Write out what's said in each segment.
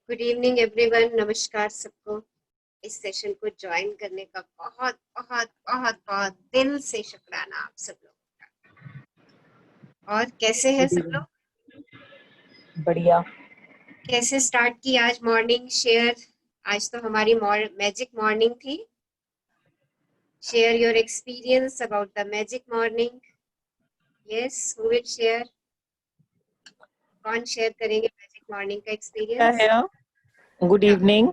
Good evening everyone. नमस्कार सबको। इस सेशन को ज्वाइन करने का बहुत बहुत बहुत बहुत दिल से शुक्राना आप सब लोगों का। और कैसे हैं सब लोग? बढ़िया। कैसे स्टार्ट की आज मॉर्निंग? शेयर। आज तो हमारी मैजिक मॉर्निंग थी। Share your experience about the magic morning. Yes, who will share? कौन शेयर करेंगे मैजिक मॉर्निंग का एक्सपीरियंस? Good evening.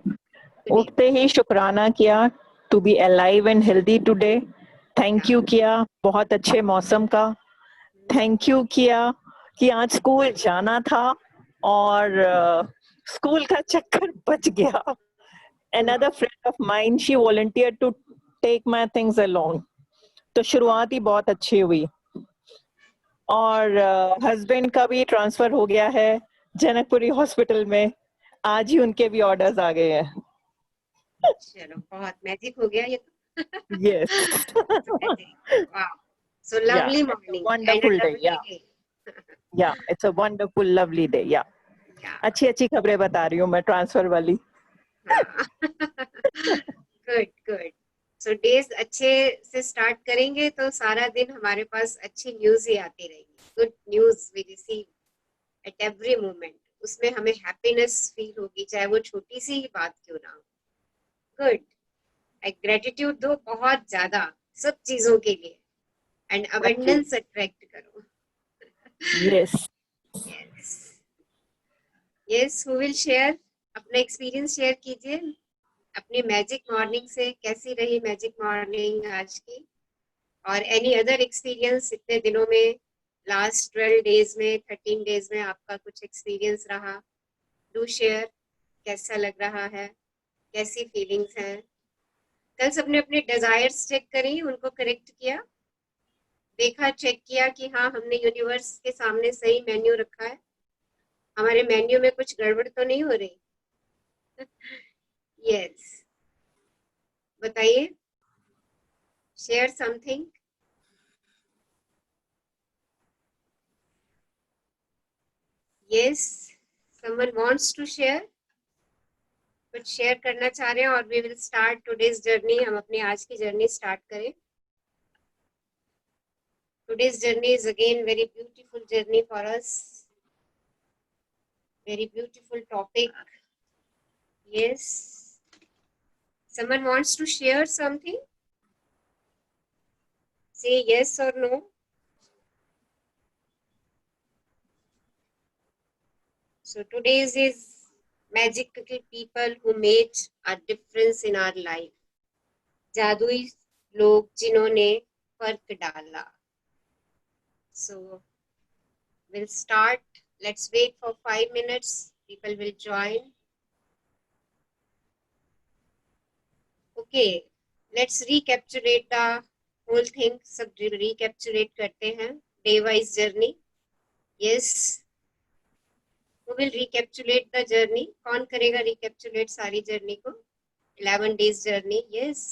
उठते ही शुक्राना किया to be alive and healthy today. Thank you किया बहुत अच्छे मौसम का। थैंक यू किया कि आज स्कूल जाना था और स्कूल का चक्कर बच गया। Another friend of mine, she volunteered to take my things along. तो शुरुआत ही बहुत अच्छी हुई। और हस्बैंड का भी ट्रांसफर हो गया है जनकपुरी हॉस्पिटल में। आज ही उनके भी ऑर्डर्स आ गए हैं। चलो, बहुत मैजिक हो गया ये तो। Yes. Wow. So Yeah, lovely it's a morning and a wonderful day. lovely Yeah, day. yeah, it's a wonderful, lovely day. Yeah. Yeah. अच्छी अच्छी खबरें बता रही हूँ मैं ट्रांसफर वाली। Good good. सो डेज अच्छे से स्टार्ट करेंगे तो सारा दिन हमारे पास अच्छी न्यूज ही आती रहेगी। Good news we receive at every moment. उसमें हमें हैप्पीनेस फील होगी, चाहे वो छोटी सी ही बात क्यों ना हो। गुड। ग्रेटिट्यूड दो बहुत ज्यादा सब चीजों के लिए एंड अबंडेंस अट्रैक्ट करो। Yes. Yes yes, who will share? अपना एक्सपीरियंस शेयर कीजिए अपनी मैजिक मॉर्निंग से। कैसी रही मैजिक मॉर्निंग आज की? और एनी अदर एक्सपीरियंस इतने दिनों में, लास्ट 12 डेज में, 13 डेज में आपका कुछ एक्सपीरियंस रहा? Do share. कैसा लग रहा है? कैसी फीलिंग्स हैं? कल सबने अपने डिजायर्स चेक करी, उनको करेक्ट किया, देखा, चेक किया कि हाँ हमने यूनिवर्स के सामने सही मेन्यू रखा है, हमारे मेन्यू में कुछ गड़बड़ तो नहीं हो रही? यस, बताइए, share something. Yes, someone wants to share, कुछ शेयर करना चाह रहे हैं और we will start today's journey. हम अपनी आज की जर्नी स्टार्ट करें। Today's journey is again very beautiful journey for us, very beautiful topic. Yes, someone wants to share something? Say yes or no. So today's is magical people who made a difference in our life. जादुई लोग जिन्होंने फर्क डाला। So we'll start. Let's wait for 5 minutes. People will join. Okay, let's recapitulate the whole thing. सब recapitulate करते हैं day wise journey. Yes, who will recapitulate the journey? कौन करेगा recapitulate सारी journey को? 11 days journey. Yes.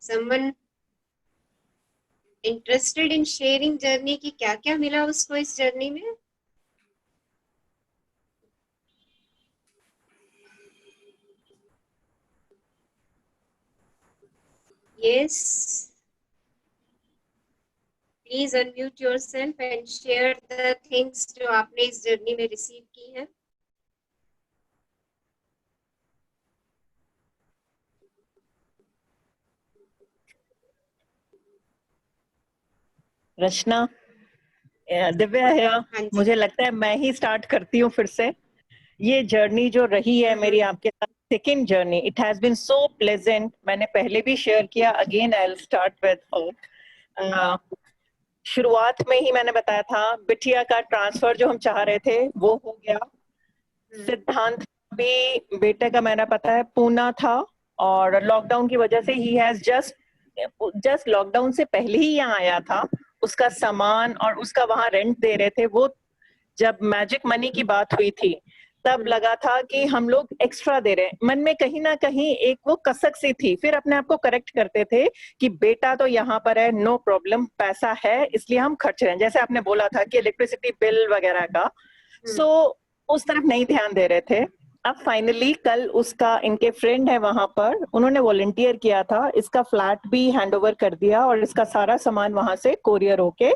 Someone interested in sharing journey की क्या क्या मिला उसको इस journey में? Yes. Please unmute yourself and share the things जो आपने इस journey में receive की है। रचना, दिव्या है। मुझे लगता है मैं ही स्टार्ट करती हूँ फिर से। ये जर्नी जो रही है मेरी आपके साथ, second journey, it has been so pleasant. मैंने पहले भी शेयर किया, again I will start with शुरुआत में ही मैंने बताया था बिटिया का ट्रांसफर जो हम चाह रहे थे वो हो गया। सिद्धांत भी बेटे का मैंने पता है पूना था और लॉकडाउन की वजह से ही हैज जस्ट लॉकडाउन से पहले ही यहाँ आया था। उसका सामान और उसका वहां रेंट दे रहे थे वो। जब मैजिक मनी की बात हुई थी तब लगा था कि हम लोग एक्स्ट्रा दे रहे हैं। मन में कहीं ना कहीं एक वो कसक सी थी, फिर अपने आप को करेक्ट करते थे कि बेटा तो यहाँ पर है, नो प्रॉब्लम, पैसा है इसलिए हम खर्च रहे हैं, जैसे आपने बोला था कि इलेक्ट्रिसिटी बिल वगैरह का। सो उस तरफ नहीं ध्यान दे रहे थे। अब फाइनली कल उसका, इनके फ्रेंड है वहां पर, उन्होंने वॉलंटियर किया था, इसका फ्लैट भी हैंड ओवर कर दिया और इसका सारा सामान वहां से कोरियर होके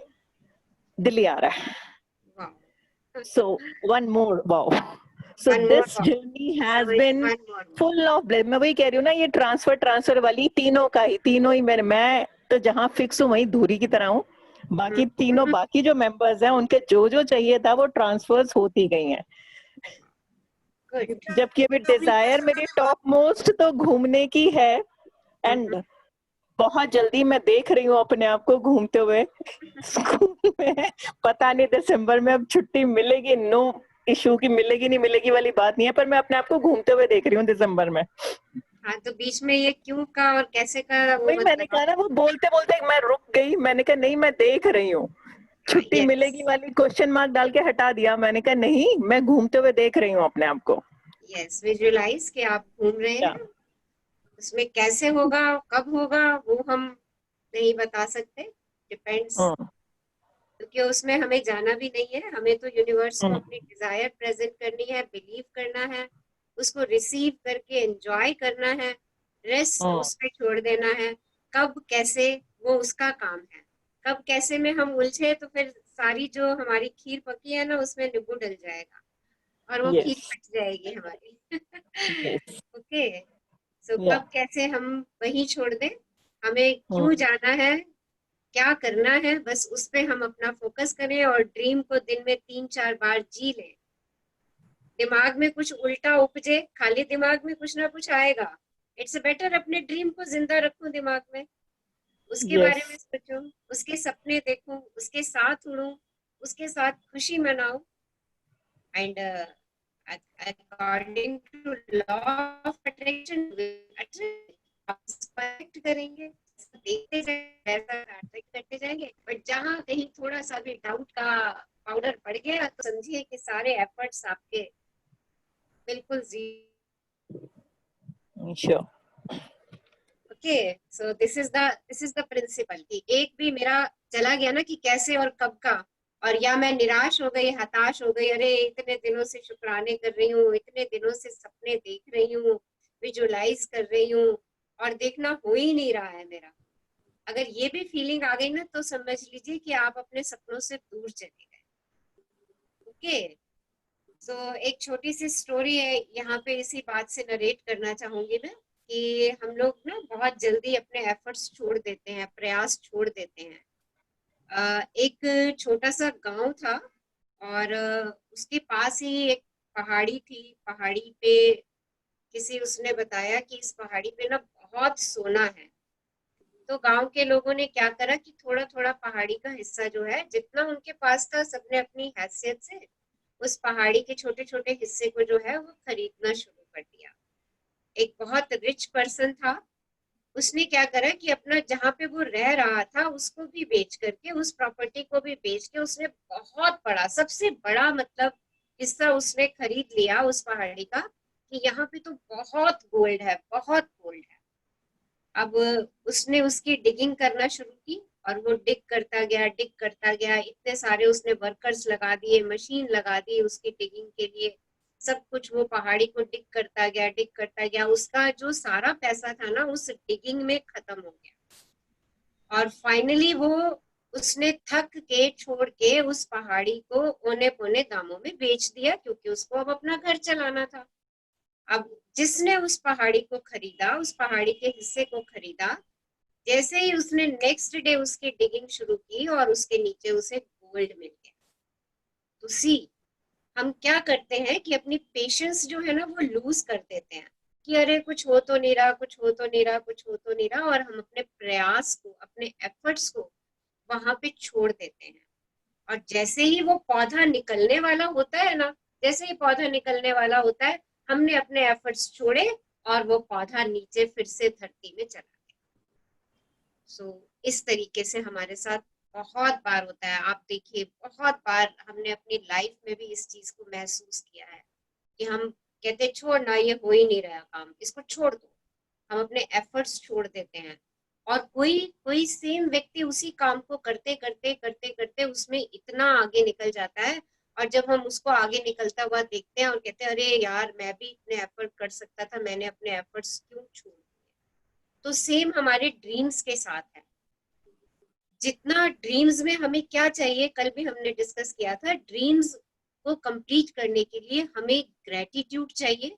दिल्ली आ रहा है। Wow. So one more wow. So One more this wow. journey has One been more wow. full of blessings. मैं वही कह रही हूँ ना, ये ट्रांसफर वाली तीनों का ही, तीनों ही मैं तो जहाँ फिक्स हूँ वहीं दूरी की तरह हूँ। बाकी तीनों बाकी जो मेंबर्स हैं उनके जो जो चाहिए था वो ट्रांसफर्स होती गई हैं। Good. जबकि अभी डिजायर मेरी टॉप मोस्ट तो घूमने की है, एंड बहुत जल्दी मैं देख रही हूँ अपने आप को घूमते हुए स्कूल में। पता नहीं दिसंबर में अब छुट्टी मिलेगी, नो इशू की मिलेगी नहीं मिलेगी वाली बात नहीं है, पर मैं अपने आप को घूमते हुए देख रही हूँ दिसंबर में। हाँ, तो बीच में ये क्यों का और कैसे का वो वही मत मैंने बताओ। कहा ना, वो बोलते बोलते मैं रुक गई, मैंने कहा नहीं मैं देख रही हूँ, छुट्टी मिलेगी यस वाली क्वेश्चन मार्क डाल के हटा दिया। मैंने कहा नहीं, मैं घूमते हुए देख रही हूँ अपने आप को। यस, विजुअलाइज कि आप घूम रहे या हैं। उसमें कैसे होगा, कब होगा, वो हम नहीं बता सकते, डिपेंड्स, क्योंकि उसमें हमें जाना भी नहीं है। हमें तो यूनिवर्स को अपनी डिजायर प्रेजेंट करनी है, बिलीव करना है, उसको रिसीव करके एंजॉय करना है, रेस्ट उस पे छोड़ देना है। कब कैसे वो उसका काम है। कब कैसे में हम उलझे तो फिर सारी जो हमारी खीर पकी है ना उसमें नींबू डल जाएगा और वो खीर यस फट जाएगी हमारी। यस ओके, सो या कब कैसे हम वही छोड़ दें। हमें क्यों जाना है, क्या करना है, बस उस पे हम अपना फोकस करें और ड्रीम को दिन में 3-4 बार जी लें। दिमाग में कुछ उल्टा उपजे, खाली दिमाग में कुछ ना कुछ आएगा। इट्स बेटर अपने ड्रीम को जिंदा रखूं दिमाग में, उसके यस बारे में सोचूं, उसके सपने देखूं, उसके साथ उड़ूं, उसके साथ खुशी मनाऊं। And according to law of attraction attract करेंगे, देखते जाएंगे, ऐसा अट्रैक्ट करते जाएंगे। बट जहाँ कहीं थोड़ा सा भी डाउट का पाउडर पड़ गया तो समझिए कि सारे एफर्ट्स आपके बिल्कुल zero. Sure okay, so this is the principle कि एक भी मेरा चला गया ना कि कैसे और कब का, और या मैं निराश हो गई, हताश हो गई, अरे इतने दिनों से शुक्राने कर रही हूँ, इतने दिनों से सपने देख रही हूँ, विजुअलाइज कर रही हूँ, और देखना हो ही नहीं रहा है मेरा। अगर ये भी फीलिंग आ गई ना तो समझ लीजिए कि आप अपने सपनों से दूर चले गए। ओके, सो एक छोटी सी स्टोरी है यहाँ पे, इसी बात से नरेट करना चाहूंगी मैं कि हम लोग ना बहुत जल्दी अपने एफर्ट्स छोड़ देते हैं, प्रयास छोड़ देते हैं। एक छोटा सा गांव था और उसके पास ही एक पहाड़ी थी। पहाड़ी पे किसी उसने बताया कि इस पहाड़ी पे ना बहुत सोना है। तो गांव के लोगों ने क्या करा कि थोड़ा थोड़ा पहाड़ी का हिस्सा जो है जितना उनके पास था, सबने अपनी हैसियत से उस पहाड़ी के छोटे छोटे हिस्से को जो है वो खरीदना शुरू कर दिया। एक बहुत रिच पर्सन था, उसने क्या करा कि अपना जहाँ पे वो रह रहा था उसको भी बेच करके, उस प्रॉपर्टी को भी बेच के उसने बहुत बड़ा, सबसे बड़ा मतलब हिस्सा उसने खरीद लिया उस पहाड़ी का, कि यहाँ पे तो बहुत गोल्ड है, बहुत गोल्ड है। अब उसने उसकी डिगिंग करना शुरू की और वो डिग करता गया, डिग करता गया। इतने सारे उसने वर्कर्स लगा दिए, मशीन लगा दी उसकी डिगिंग के लिए, सब कुछ। वो पहाड़ी को डिग करता गया, डिग करता गया। उसका जो सारा पैसा था ना उस डिगिंग में खत्म हो गया और फाइनली वो, उसने थक के छोड़ के उस पहाड़ी को औने पौने दामों में बेच दिया, क्योंकि उसको अब अपना घर चलाना था। अब जिसने उस पहाड़ी को खरीदा, उस पहाड़ी के हिस्से को खरीदा, जैसे ही उसने नेक्स्ट डे उसकी डिगिंग शुरू की और उसके नीचे उसे गोल्ड मिल गया। तो सी, हम क्या करते हैं कि अपनी पेशेंस जो है ना वो लूज कर देते हैं कि अरे कुछ हो तो नहीं रहा, कुछ हो तो नहीं रहा, कुछ हो तो नहीं रहा, और हम अपने प्रयास को, अपने एफर्ट्स को वहां पे छोड़ देते हैं। और जैसे ही वो पौधा निकलने वाला होता है ना, जैसे ही पौधा निकलने वाला होता है, हमने अपने एफर्ट्स छोड़े और वो पौधा नीचे फिर से धरती में चला गया। सो इस तरीके से हमारे साथ बहुत बार होता है। आप देखिए, बहुत बार हमने अपनी लाइफ में भी इस चीज को महसूस किया है कि हम कहते हैं छोड़ ना, ये हो ही नहीं रहा काम, इसको छोड़ दो, हम अपने एफर्ट्स छोड़ देते हैं। और कोई कोई सेम व्यक्ति उसी काम को करते करते करते करते उसमें इतना आगे निकल जाता है, और जब हम उसको आगे निकलता हुआ देखते हैं और कहते हैं अरे यार मैं भी इतने एफर्ट कर सकता था, मैंने अपने एफर्ट्स क्यों छोड़ दिए। तो सेम हमारे ड्रीम्स के साथ है। जितना ड्रीम्स में हमें क्या चाहिए, कल भी हमने डिस्कस किया था, ड्रीम्स को कंप्लीट करने के लिए हमें ग्रेटिट्यूड चाहिए।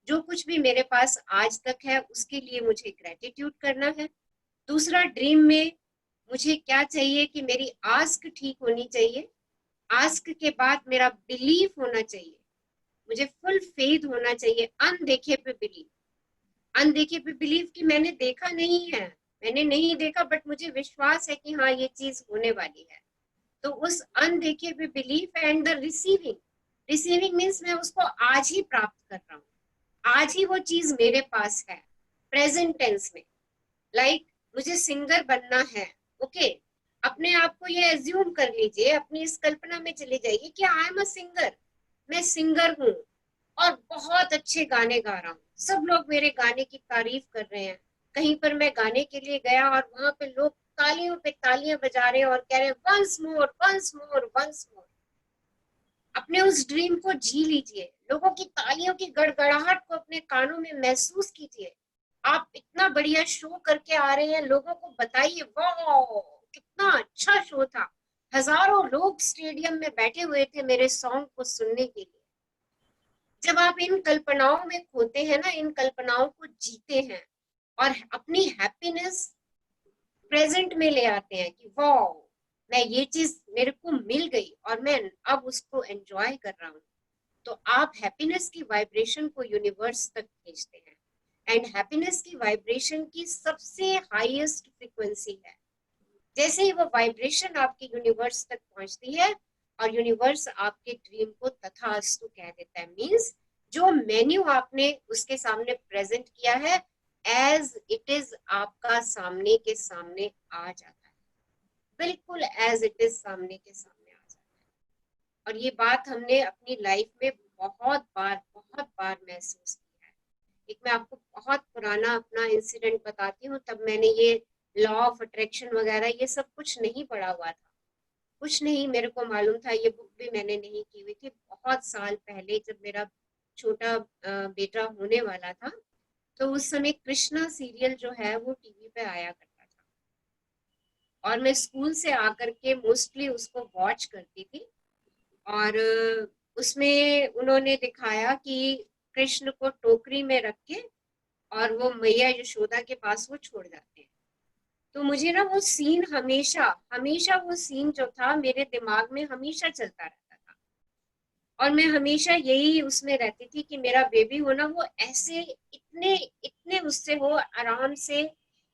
जो कुछ भी मेरे पास आज तक है उसके लिए मुझे ग्रेटिट्यूड करना है। दूसरा, ड्रीम में मुझे क्या चाहिए कि मेरी आस्क ठीक होनी चाहिए, आस्क के बाद मेरा बिलीफ होना चाहिए, मुझे फुल फेथ होना चाहिए, अनदेखे पे बिलीव। अनदेखे पे बिलीव कि मैंने देखा नहीं है, मैंने नहीं देखा बट मुझे विश्वास है कि हाँ ये चीज होने वाली है। तो उस अनदेखे पे belief and the receiving, receiving means मैं उसको आज ही प्राप्त कर रहा हूँ, आज ही वो चीज मेरे पास है, प्रेजेंट टेंस में। लाइक मुझे सिंगर बनना है, ओके, अपने आप को ये एज्यूम कर लीजिए, अपनी इस कल्पना में चले जाइए कि आई एम अ सिंगर, मैं सिंगर हूँ और बहुत अच्छे गाने गा रहा हूँ, सब लोग मेरे गाने की तारीफ कर रहे हैं। कहीं पर मैं गाने के लिए गया और वहां पे लोग तालियों पे तालियां बजा रहे हैं और कह रहे हैं once more once more once more. अपने उस ड्रीम को जी लीजिए, लोगों की तालियों की गड़गड़ाहट को अपने कानों में महसूस कीजिए। आप इतना बढ़िया शो करके आ रहे हैं, लोगों को बताइए वाह कितना अच्छा शो था, हजारों लोग स्टेडियम में बैठे हुए थे मेरे सॉन्ग को सुनने के लिए। जब आप इन कल्पनाओं में खोते हैं ना, इन कल्पनाओं को जीते हैं और अपनी हैप्पीनेस प्रेजेंट में ले आते हैं कि वाह मैं ये चीज मेरे को मिल गई और मैं अब उसको एंजॉय कर रहा हूँ, तो आप हैप्पीनेस की वाइब्रेशन को यूनिवर्स तक भेजते हैं। एंड हैप्पीनेस की वाइब्रेशन की सबसे हाईएस्ट फ्रीक्वेंसी है। जैसे ही वो वाइब्रेशन आपके यूनिवर्स तक पहुंचती है और यूनिवर्स आपके ड्रीम को तथास्तु कह देता है, मींस जो मेन्यू आपने उसके सामने प्रेजेंट किया है एज इट इज आपका सामने के सामने आ जाता है, बिल्कुल एज इट इज सामने के सामने आ जाता है। और ये बात हमने अपनी लाइफ में बहुत बार महसूस किया है। एक मैं आपको बहुत पुराना अपना इंसिडेंट बताती हूँ, तब मैंने ये लॉ ऑफ अट्रैक्शन वगैरह ये सब कुछ नहीं पढ़ा हुआ था, कुछ नहीं मेरे को मालूम था, ये बुक भी मैंने नहीं की हुई थी। बहुत साल पहले जब मेरा छोटा बेटा होने वाला था, तो उस समय कृष्णा सीरियल जो है वो टीवी पे आया करता था और मैं स्कूल से आकर के मोस्टली उसको वॉच करती थी। और उसमें उन्होंने दिखाया कि कृष्ण को टोकरी में रख के और वो मैया यशोदा के पास वो छोड़ जाते हैं। तो मुझे ना वो सीन हमेशा हमेशा वो सीन जो था मेरे दिमाग में हमेशा चलता रहता था, और मैं हमेशा यही उसमें रहती थी कि मेरा बेबी हो ना वो ऐसे इतने इतने उससे हो आराम से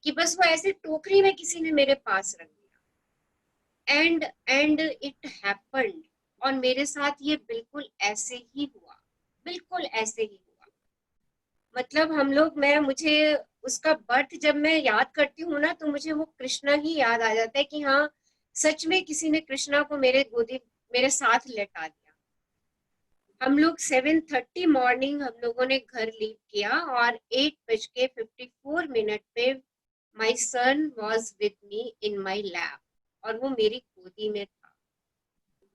कि बस वो ऐसे टोकरी में किसी ने मेरे पास रख दिया। एंड इट हैपेंड, और मेरे साथ ये बिल्कुल ऐसे ही हुआ, बिल्कुल ऐसे ही हुआ। मतलब हम लोग, मैं मुझे उसका बर्थ जब मैं याद करती हूँ ना, तो मुझे वो कृष्णा ही याद आ जाता है कि हाँ सच में किसी ने कृष्णा को मेरे गोदी मेरे साथ लेटा दिया। हम लोग 7:30 मॉर्निंग हम लोगों ने घर लीव किया और 8:54 पे my son was with me in my lab और वो मेरी गोदी में था,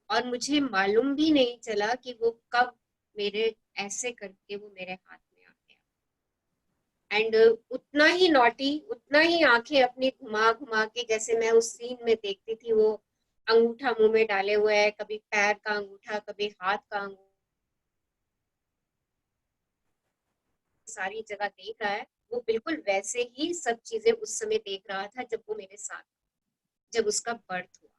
और मुझे मालूम भी नहीं चला कि वो कब मेरे ऐसे करके वो मेरे हाथ में आ गया। एंड उतना ही नॉटी, उतना ही आंखें अपनी घुमा घुमा के, जैसे मैं उस सीन में देखती थी वो अंगूठा मुंह में डाले हुए है, कभी पैर का अंगूठा कभी हाथ का अंगूठा, सारी जगह देख रहा है, वो बिल्कुल वैसे ही सब चीजें उस समय देख रहा था जब वो मेरे साथ, जब उसका बर्थ हुआ।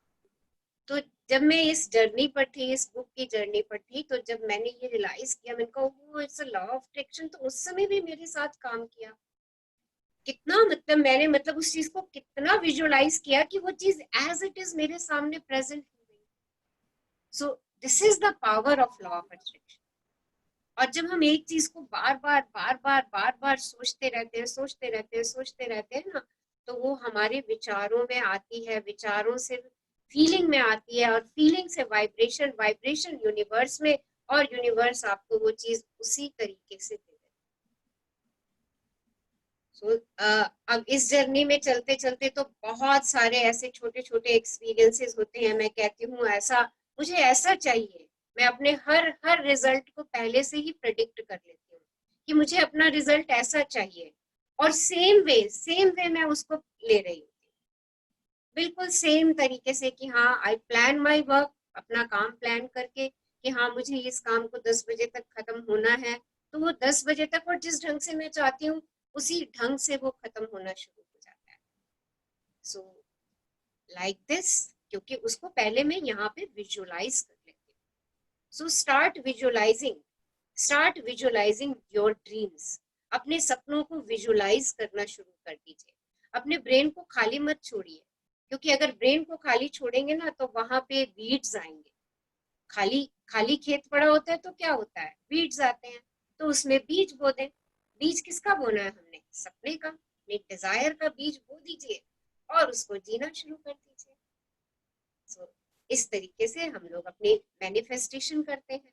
तो जब मैं इस जर्नी पर थी, इस बुक की जर्नी पर थी, तो जब मैंने ये रियलाइज किया, मैंने कहा वो it's a law of attraction, तो उस समय भी मेरे साथ काम किया। कितना मतलब मैंने मतलब उस चीज को कितना विजुअलाइज किया कि वो चीज एज इट इज मेरे सामने प्रेजेंट हो गई। सो this is the power of law of attraction. और जब हम एक चीज को बार बार सोचते रहते हैं, सोचते रहते हैं, सोचते रहते हैं ना, तो वो हमारे विचारों में आती है, विचारों से फीलिंग में आती है, और फीलिंग से वाइब्रेशन, वाइब्रेशन यूनिवर्स में और यूनिवर्स आपको वो चीज उसी तरीके से दे। अब इस जर्नी में चलते चलते तो बहुत सारे ऐसे छोटे छोटे एक्सपीरियंसेस होते हैं। मैं कहती हूँ ऐसा, मुझे ऐसा चाहिए, मैं अपने हर हर रिजल्ट को पहले से ही प्रेडिक्ट कर लेती हूँ कि मुझे अपना रिजल्ट ऐसा चाहिए, और सेम वे मैं उसको ले रही हूँ, बिल्कुल सेम तरीके से कि हाँ आई प्लान माई वर्क, अपना काम प्लान करके कि हाँ मुझे इस काम को 10 बजे तक खत्म होना है, तो वो 10 बजे तक और जिस ढंग से मैं चाहती हूँ उसी ढंग से वो खत्म होना शुरू हो जाता है। सो लाइक दिस, क्योंकि उसको पहले मैं यहाँ पे विजुअलाइज कर लेती हूँ। So start visualising your dreams. अपने सपनों को विजुअलाइज करना शुरू कर दीजिए। अपने ब्रेन को खाली मत छोड़िए, क्योंकि अगर ब्रेन को खाली छोड़ेंगे ना तो वहां पे वीड्स आएंगे। खाली खाली खेत पड़ा होता है तो क्या होता है, वीड्स आते हैं। तो उसमें बीज बो दें। बीज किसका बोना है हमने, सपने का, अपने डिजायर का बीज बो दीजिए और उसको जीना शुरू कर दीजिए। so, इस तरीके से हम लोग अपने मैनिफेस्टेशन करते हैं।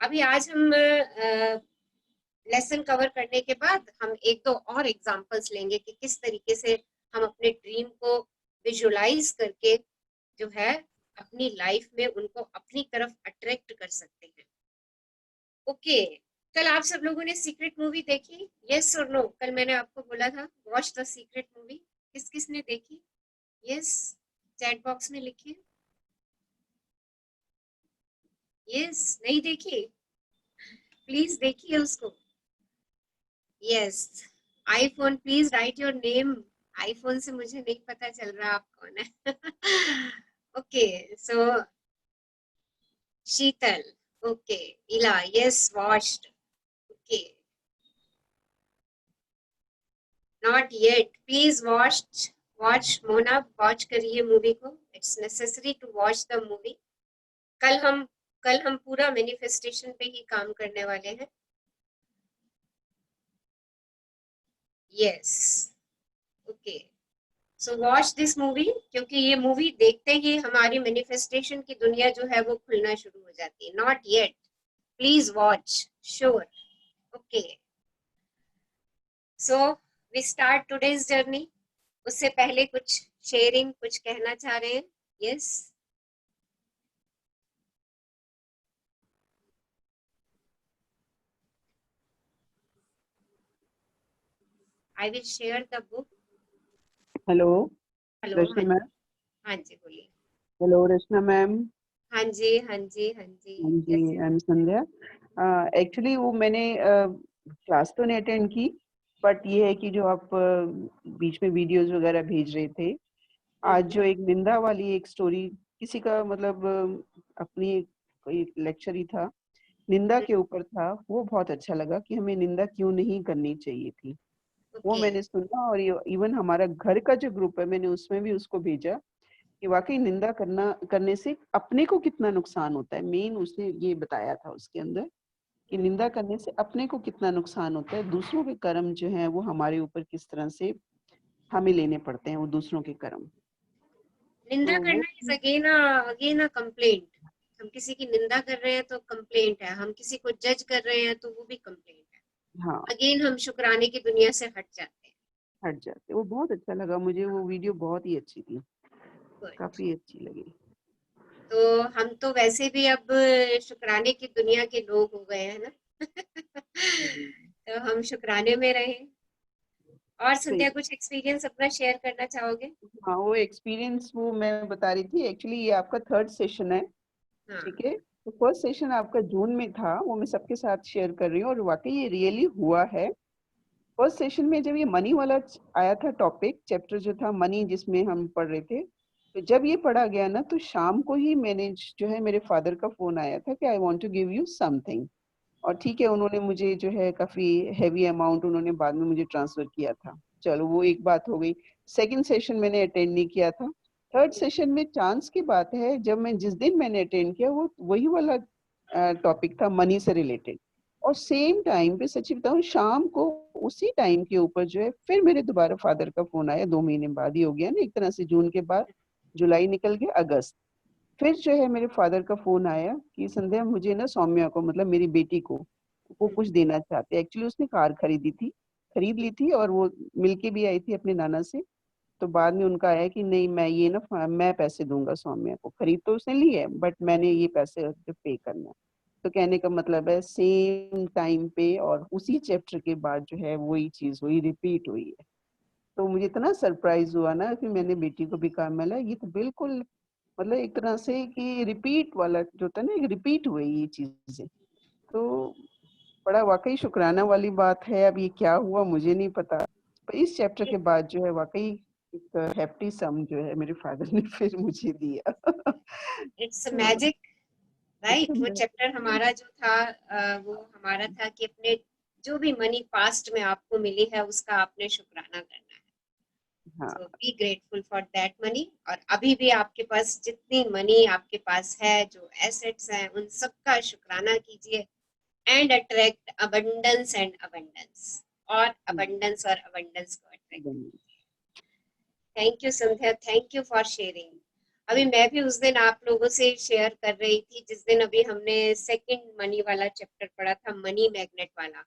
अभी आज हम लेसन कवर करने के बाद हम एक दो और एग्जांपल्स लेंगे कि किस तरीके से हम अपने ड्रीम को विजुअलाइज करके जो है अपनी लाइफ में उनको अपनी तरफ अट्रैक्ट कर सकते हैं। ओके, कल आप सब लोगों ने सीक्रेट मूवी देखी, यस और नो? कल मैंने आपको बोला था वॉच द सीक्रेट मूवी, किस किस ने देखी? यस, चैट बॉक्स में लिखिए। यस, नहीं देखी? प्लीज देखिए उसको। Yes, iPhone, please write your name. IPhone से मुझे नहीं पता चल रहा आप कौन है। Okay, so Sheetal, okay, Ila, yes watched, okay, not yet, please watch Mona, watch करिए मूवी को, it's necessary to watch the movie. कल हम पूरा मैनिफेस्टेशन पे ही काम करने वाले हैं। Yes, okay, so watch this movie, क्योंकि ये मूवी देखते ही हमारी मैनिफेस्टेशन की दुनिया जो है वो खुलना शुरू हो जाती है। Not yet, please watch, sure, okay. So we start today's journey. उससे पहले कुछ शेयरिंग, कुछ कहना चाह रहे हैं? Yes, I will share the book. Hello hello, हाँ रचना जी, मैम। हाँ जी बोलिए। Hello Rachna ma'am. हाँ जी, हाँ जी, हाँ जी, हाँ जी, कैसे? I am Sandhya. एक्चुअली वो मैंने क्लास तो नहीं अटेंड की, बट ये है कि जो आप बीच में वीडियोस वगैरह भेज रहे थे, आज जो एक निंदा वाली एक स्टोरी किसी का मतलब अपनी कोई लेक्चर ही था, निंदा के ऊपर था, वो बहुत अच्छा लगा कि हमें निंदा क्यों नहीं करनी चाहिए थी। वो ओके, मैंने सुना और इवन हमारा घर का जो ग्रुप है मैंने उसमें भी उसको भेजा कि वाकई निंदा करने से अपने को कितना नुकसान होता है। मेन उसने ये बताया था उसके अंदर कि निंदा करने से अपने को कितना नुकसान होता है, दूसरों के कर्म जो है वो हमारे ऊपर किस तरह से हमें लेने पड़ते हैं, वो दूसरों के कर्म। निंदा तो वो करना इज अगेन अ कंप्लेंट। हम किसी की निंदा कर रहे हैं तो कंप्लेंट है, हम किसी को जज कर रहे हैं तो वो भी कंप्लेंट है। हाँ, अगेन हम शुक्राने की दुनिया से हट जाते हैं। हट जाते। वो बहुत अच्छा लगा मुझे, वो वीडियो बहुत ही अच्छी थी, गुड। काफी अच्छी लगी। तो हम तो वैसे भी अब शुक्राने की दुनिया के लोग हो गए हैं ना। तो हम शुक्राने में रहें। और सही। संध्या, कुछ एक्सपीरियंस अपना शेयर करना चाहोगे? हाँ, वो एक्सपीरियंस वो मैं बता रही थी। एक्चुअली ये आपका थर्ड सेशन है, हाँ, ठीक है। तो फर्स्ट सेशन आपका जून में था, वो मैं सबके साथ शेयर कर रही हूँ और वाकई ये रियली हुआ है। फर्स्ट सेशन में जब ये मनी वाला आया था टॉपिक, चैप्टर जो था मनी जिसमें हम पढ़ रहे थे, तो जब ये पढ़ा गया ना तो शाम को ही मैंने जो है मेरे फादर का फोन आया था कि I want to give you something. और ठीक है, उन्होंने मुझे जो है काफी हैवी अमाउंट उन्होंने बाद में मुझे ट्रांसफर किया था। चलो वो एक बात हो गई। सेकंड सेशन मैंने अटेंड नहीं किया था। थर्ड सेशन में चांस की बात है, जब मैं जिस दिन मैंने अटेंड किया वो वही वाला टॉपिक था, मनी से रिलेटेड। और सेम टाइम पे सच्ची बताऊं, शाम को उसी टाइम के ऊपर जो है फिर मेरे दोबारा फादर का फोन आया। 2 महीने बाद ही हो गया ना एक तरह से, जून के बाद जुलाई निकल गया, अगस्त। फिर जो है मेरे फादर का फोन आया कि संध्या मुझे ना सौम्या को, मतलब मेरी बेटी को, वो कुछ देना चाहते हैं। एक्चुअली उसने कार खरीद ली थी और वो मिलके भी आई थी अपने नाना से। तो बाद में उनका आया कि नहीं, मैं ये ना मैं पैसे दूंगा सौम्या को। खरीद तो उसने ली है बट मैंने ये पैसे पे करना है। तो कहने का मतलब है सेम टाइम पे और उसी चैप्टर के बाद जो है वही चीज हुई, रिपीट हुई है। तो मुझे इतना सरप्राइज हुआ ना कि मैंने बेटी को भी कहा, मैंने ये तो बिल्कुल मतलब एक तरह से कि रिपीट वाला जो था ना, रिपीट हुई ये चीजें। तो बड़ा वाकई शुक्राना वाली बात है। अब ये क्या हुआ मुझे नहीं पता, पर इस चैप्टर के बाद जो है वाकई एक हैप्पी सम जो है मेरे फादर ने फिर मुझे दिया। इट्स तो मैजिक, इट्स राइट। वो चैप्टर हमारा जो था वो हमारा था कि अपने जो भी मनी पास्ट में आपको मिली है उसका आपने शुक्राना करना है। हाँ, so be grateful for that money. और अभी भी आपके पास जितनी मनी आपके पास है, जो एसेट्स हैं, उन सब का शुक्राना कीजिए and attract abundance and abundance, और अबंडेंस और अबंडेंस को attract. Thank you Sandhya, thank you for sharing. अभी मैं भी उस दिन आप लोगों से शेयर कर रही थी जिस दिन अभी हमने सेकंड मनी वाला चैप्टर पढ़ा था, मनी मैग्नेट वाला।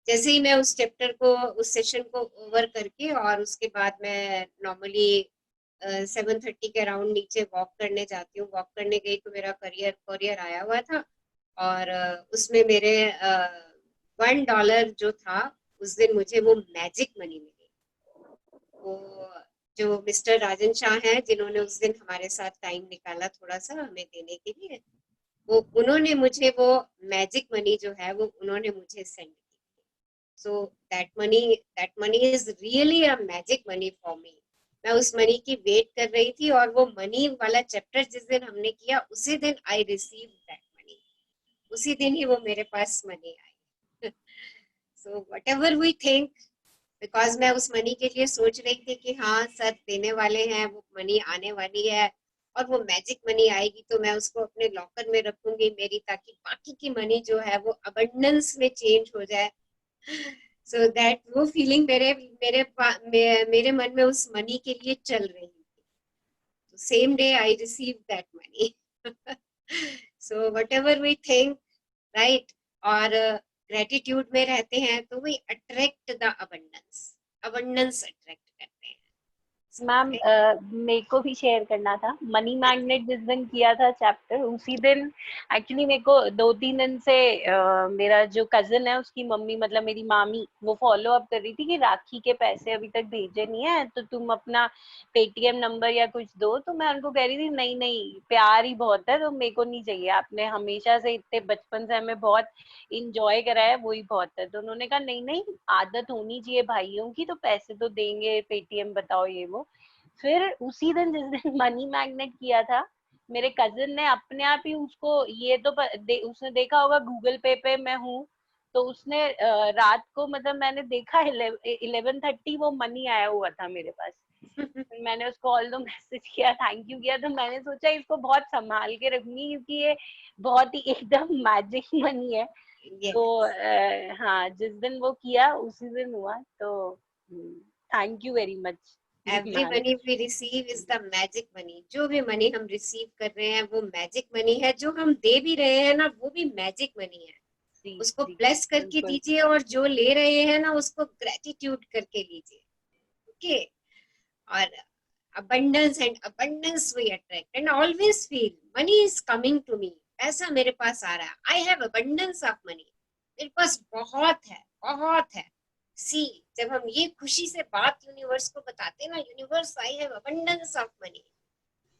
जैसे ही मैं उस चैप्टर को, उस सेशन को ओवर करके और उसके बाद मैं नॉर्मली 7:30 के अराउंड नीचे वॉक करने जाती हूँ। वॉक करने गई तो मेरा कोरियर आया हुआ था और उसमें मेरे $1 जो था, उस दिन मुझे वो मैजिक मनी मिली। वो जो मिस्टर राजन शाह हैं, जिन्होंने उस दिन हमारे साथ टाइम निकाला थोड़ा सा हमें देने के लिए, वो उन्होंने मुझे वो मैजिक मनी जो है वो उन्होंने मुझे सेंड की। So that money is really a magic money for me. मैं उस मनी की वेट कर रही थी और वो मनी वाला चैप्टर जिस दिन हमने किया उसी दिन आई रिसीव दैट मनी, उसी दिन ही वो मेरे पास मनी आई। So whatever we think, because मैं उस मनी के लिए सोच रही थी कि हाँ सर देने वाले हैं, वो मनी आने वाली है और वो मैजिक मनी आएगी तो मैं उसको अपने लॉकर में रखूंगी मेरी, ताकि बाकी की मनी जो है वो अबंडेंस में चेंज हो जाए। सो दैट वो फीलिंग मेरे मन में उस मनी के लिए चल रही थी। तो same day I receive that money. So whatever we think, right, और ग्रेटिट्यूड में रहते हैं तो we attract the abundance, abundance attract करते हैं। मैम मेरे को भी शेयर करना था। मनी मैग्नेट जिस दिन किया था चैप्टर, उसी दिन एक्चुअली मेरे को 2-3 दिन से मेरा जो कजन है उसकी मम्मी, मतलब मेरी मामी, वो फॉलो अप कर रही थी कि राखी के पैसे अभी तक भेजे नहीं है तो तुम अपना पेटीएम नंबर या कुछ दो। तो मैं उनको कह रही थी नहीं नहीं, प्यार ही बहुत है तो मेरे को नहीं चाहिए, आपने हमेशा से इतने बचपन से हमें बहुत इंजॉय करा है, वही बहुत है। तो उन्होंने कहा नहीं नहीं, आदत होनी चाहिए भाइयों की, तो पैसे तो देंगे, पेटीएम बताओ ये वो। फिर उसी दिन जिस दिन मनी मैग्नेट किया था, मेरे कजिन ने अपने आप ही उसको ये तो उसने देखा होगा गूगल पे मैं हूँ, तो उसने रात को, मतलब मैंने देखा 11:30 वो मनी आया हुआ था मेरे पास। फिर मैंने उसको ऑल दो मैसेज किया, थैंक यू किया। तो मैंने सोचा इसको बहुत संभाल के रखूंगी क्योंकि ये बहुत ही एकदम मैजिक मनी है। तो हाँ, जिस दिन वो किया उसी दिन हुआ। तो thank you very much every ma'am. Money we receive is the magic money. जो भी मनी हम रिसीव कर रहे हैं वो मैजिक मनी है, जो हम दे भी रहे हैं ना वो भी मैजिक मनी है। जी उसको जी ब्लेस करके बिल्कुल। दीजिए और जो ले रहे हैं ना उसको ग्रेटिट्यूड करके लीजिए। ओके, और abundance and abundance we attract and always feel money is coming to me, पैसा मेरे पास आ रहा है, I have abundance of money, मेरे पास बहुत है, बहुत है। सी, जब हम ये खुशी से बात यूनिवर्स को बताते हैं ना, universe I have abundance of money,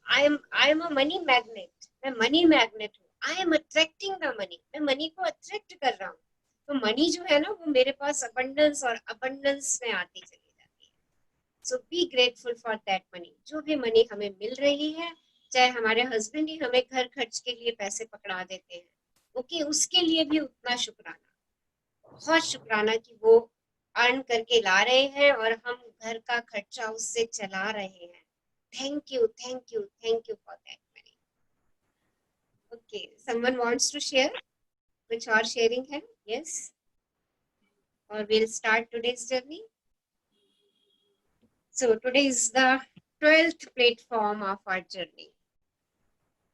I am a money magnet, मैं मनी मैग्नेट हूँ, I am attracting the money, मैं मनी को अट्रैक्ट कर रहा हूँ। तो मनी जो है ना वो मेरे पास abundance और abundance में आती चली जाती है। So be grateful for that money. जो भी मनी हमें मिल रही है, चाहे हमारे हस्बैंड ही हमें घर खर्च के लिए पैसे पकड़ा देते हैं, ओके, उसके लिए भी उतना शुक्राना, बहुत शुक्राना कि वो अर्न करके ला रहे हैं और हम घर का खर्चा उससे चला रहे हैं। Thank you, thank you, thank you for that money. Okay, someone wants to share? कुछ और शेयरिंग है? यस, और we'll start today's journey. So today is the 12th platform of our journey.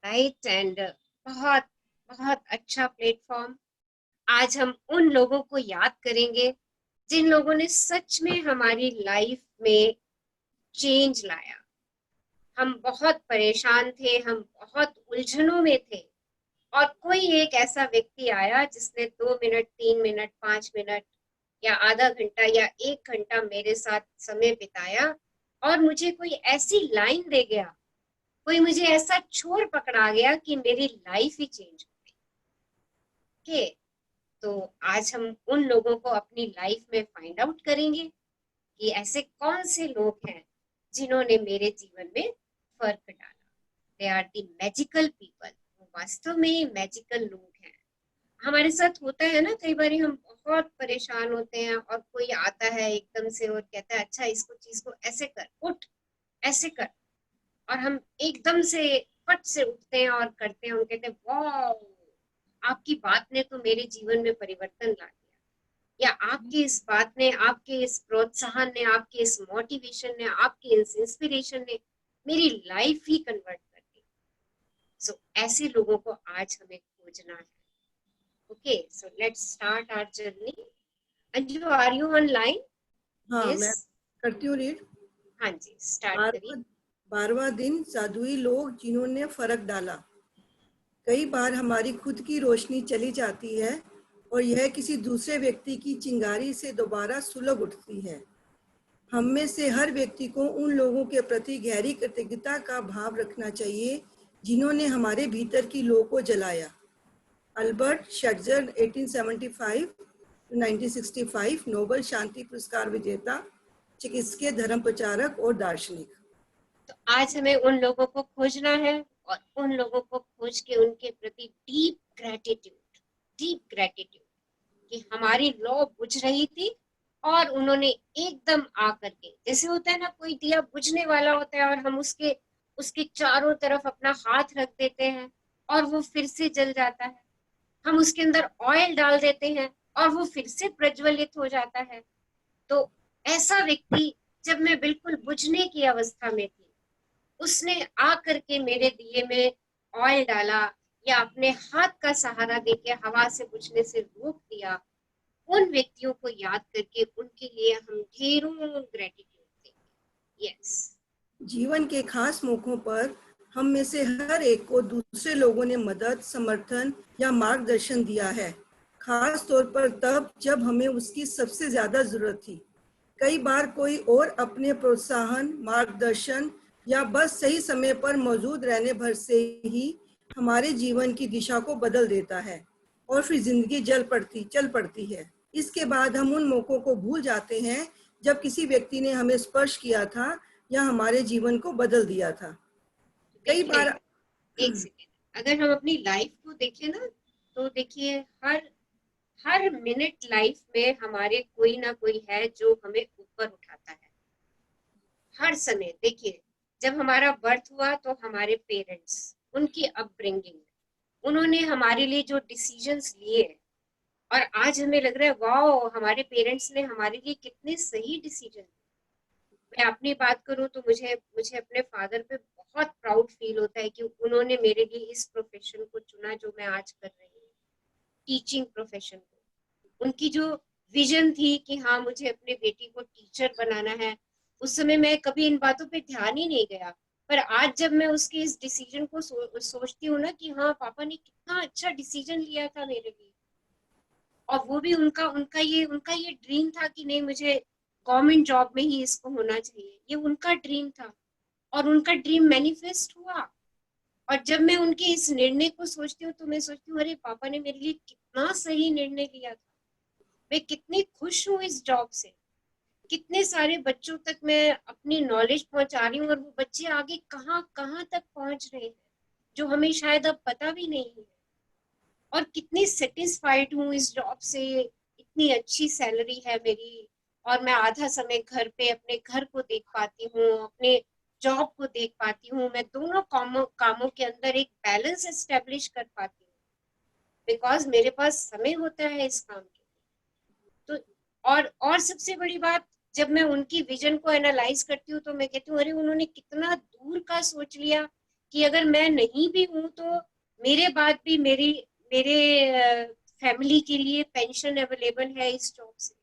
Right, and बहुत बहुत अच्छा platform. आज हम उन लोगों को याद करेंगे जिन लोगों ने सच में हमारी लाइफ में चेंज लाया। हम बहुत परेशान थे, हम बहुत उलझनों में थे, और कोई एक ऐसा व्यक्ति आया जिसने 2 मिनट, 3 मिनट, 5 मिनट या आधा घंटा या 1 घंटा मेरे साथ समय बिताया, और मुझे कोई ऐसी लाइन दे गया, कोई मुझे ऐसा छोर पकड़ा गया कि मेरी लाइफ ही चेंज हो गई। ओके, तो आज हम उन लोगों को अपनी लाइफ में फाइंड आउट करेंगे कि ऐसे कौन से लोग हैं जिन्होंने मेरे जीवन में फर्क डाला। They are the magical people, वास्तव में मैजिकल लोग हैं। हमारे साथ होता है ना, कई बार हम बहुत परेशान होते हैं और कोई आता है एकदम से और कहता है अच्छा इसको चीज को ऐसे कर, उठ ऐसे कर, और हम एकदम से फट से उठते हैं और करते हैं। हम कहते हैं वाह, आपकी बात ने तो मेरे जीवन में परिवर्तन ला दिया, या आपकी इस बात ने, आपके इस प्रोत्साहन ने, आपके इस मोटिवेशन ने, आपके इस इंस्पिरेशन ने मेरी लाइफ ही कन्वर्ट कर दी। सो ऐसे लोगों को आज हमें खोजना है। Okay, so let's start our journey. Anju, are you online? हाँ, यस, मैं करती हूँ रीड। हाँ जी, स्टार्ट करिए। 12वां दिन, जादुई लोग जिन्होंने फर्क डाला। कई बार हमारी खुद की रोशनी चली जाती है और यह किसी दूसरे व्यक्ति की चिंगारी से दोबारा सुलग उठती है। हम में से हर व्यक्ति को उन लोगों के प्रति गहरी कृतज्ञता का भाव रखना चाहिए जिन्होंने हमारे भीतर की लौ को जलाया। अल्बर्ट शट्जर 1875 to 1965 नोबेल शांति पुरस्कार विजेता, चिकित्सक, धर्म प्रचारक और दार्शनिक। तो आज हमें उन लोगों को खोजना है और उन लोगों को खोज के उनके प्रति डीप ग्रेटिट्यूड कि हमारी लौ बुझ रही थी और उन्होंने एकदम आकर के, जैसे होता है ना कोई दिया बुझने वाला होता है और हम उसके उसके चारों तरफ अपना हाथ रख देते हैं और वो फिर से जल जाता है। हम उसके अंदर ऑयल डाल देते हैं और वो फिर से प्रज्वलित हो जाता है। तो ऐसा व्यक्ति, जब मैं बिल्कुल बुझने की अवस्था में थी, उसने आकर के मेरे दिए में ऑयल डाला या अपने हाथ का सहारा देके हवा से बुझने से रोक दिया। उन व्यक्तियों को याद करके उनके लिए हम ढेरों ग्रेटिट्यूड देंगे। यस, जीवन के खास मौकों पर हम में से हर एक को दूसरे लोगों ने मदद, समर्थन या मार्गदर्शन दिया है, खास तौर पर तब जब हमें उसकी सबसे ज्यादा जरूरत थी। कई बार कोई और अपने प्रोत्साहन, मार्गदर्शन या बस सही समय पर मौजूद रहने भर से ही हमारे जीवन की दिशा को बदल देता है और फिर जिंदगी चल पड़ती है। इसके बाद हम उन मौकों को भूल जाते हैं जब किसी व्यक्ति ने हमें स्पर्श किया था या हमारे जीवन को बदल दिया था। कई बार एक सेकेंड, अगर हम अपनी लाइफ को देखें ना, तो देखिए हर मिनट लाइफ में हमारे कोई ना कोई है जो हमें ऊपर उठाता है। हर समय देखिए, जब हमारा बर्थ हुआ तो हमारे पेरेंट्स, उनकी अपब्रिंगिंग, उन्होंने हमारे लिए जो डिसीजंस लिए, और आज हमें लग रहा है वाओ, हमारे पेरेंट्स ने हमारे लिए कितने सही डिसीजन। मैं अपनी बात करूं तो मुझे मुझे अपने फादर पे बहुत प्राउड फील होता है कि उन्होंने मेरे लिए इस प्रोफेशन को चुना जो मैं आज कर रही हूँ, टीचिंग प्रोफेशन को। उनकी जो विजन थी कि हाँ मुझे अपने बेटी को टीचर बनाना है, उस समय मैं कभी इन बातों पे ध्यान ही नहीं गया। पर आज जब मैं उसके इस डिसीजन को सोचती हूँ ना कि हाँ पापा ने कितना अच्छा डिसीजन लिया था मेरे लिए, और वो भी उनका ये ड्रीम था कि नहीं मुझे गवर्नमेंट जॉब में ही इसको होना चाहिए, ये उनका ड्रीम था और उनका ड्रीम मैनिफेस्ट हुआ। और जब मैं उनके इस निर्णय को सोचती हूँ तो मैं सोचती हूँ अरे पापा ने मेरे लिए कितना सही निर्णय लिया था। मैं कितनी खुश हूँ इस जॉब से, कितने सारे बच्चों तक मैं अपनी नॉलेज पहुंचा रही हूँ और वो बच्चे आगे कहाँ कहाँ तक पहुंच रहे हैं जो हमें शायद अब पता भी नहीं है। और कितनी सेटिस्फाइड हूँ इस जॉब से, इतनी अच्छी सैलरी है मेरी, और मैं आधा समय घर पे अपने घर को देख पाती हूँ, अपने जॉब को देख पाती हूँ। मैं दोनों कामों के अंदर एक बैलेंस एस्टेब्लिश कर पाती हूँ बिकॉज मेरे पास समय होता है इस काम के लिए। तो और सबसे बड़ी बात, जब मैं उनकी विजन को एनालाइज करती हूँ तो मैं कहती हूँ अरे उन्होंने कितना दूर का सोच लिया कि अगर मैं नहीं भी हूं तो मेरे बाद भी मेरे फैमिली के लिए पेंशन अवेलेबल है इस जॉब से।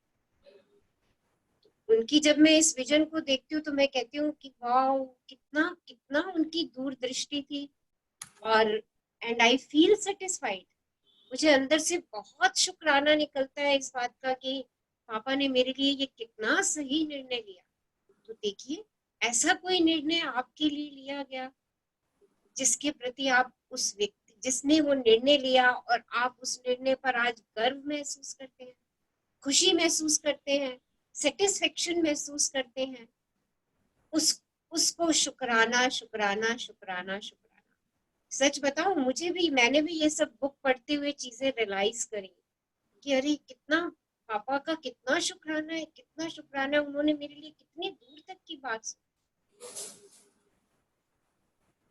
उनकी जब मैं इस विजन को देखती हूँ तो मैं कहती हूँ कि वाह, कितना कितना उनकी दूरदृष्टि थी। और एंड आई फील सेटिस्फाइड। मुझे अंदर से बहुत शुक्राना निकलता है इस बात का कि पापा ने मेरे लिए ये कितना सही निर्णय लिया। तो देखिए, ऐसा कोई निर्णय आपके लिए लिया गया जिसके प्रति आप उस व्यक्ति जिसने वो निर्णय लिया और आप उस निर्णय पर आज गर्व महसूस करते हैं, खुशी महसूस करते हैं, सेटिस्फेक्शन महसूस करते हैं। उसको शुक्राना शुक्राना शुक्राना शुक्राना। सच बताऊं, मैंने भी ये सब बुक पढ़ते हुए चीजें रियलाइज करी कि अरे कितना पापा का कितना शुक्राना है, कितना शुक्राना है, उन्होंने मेरे लिए कितनी दूर तक की बात सुनी।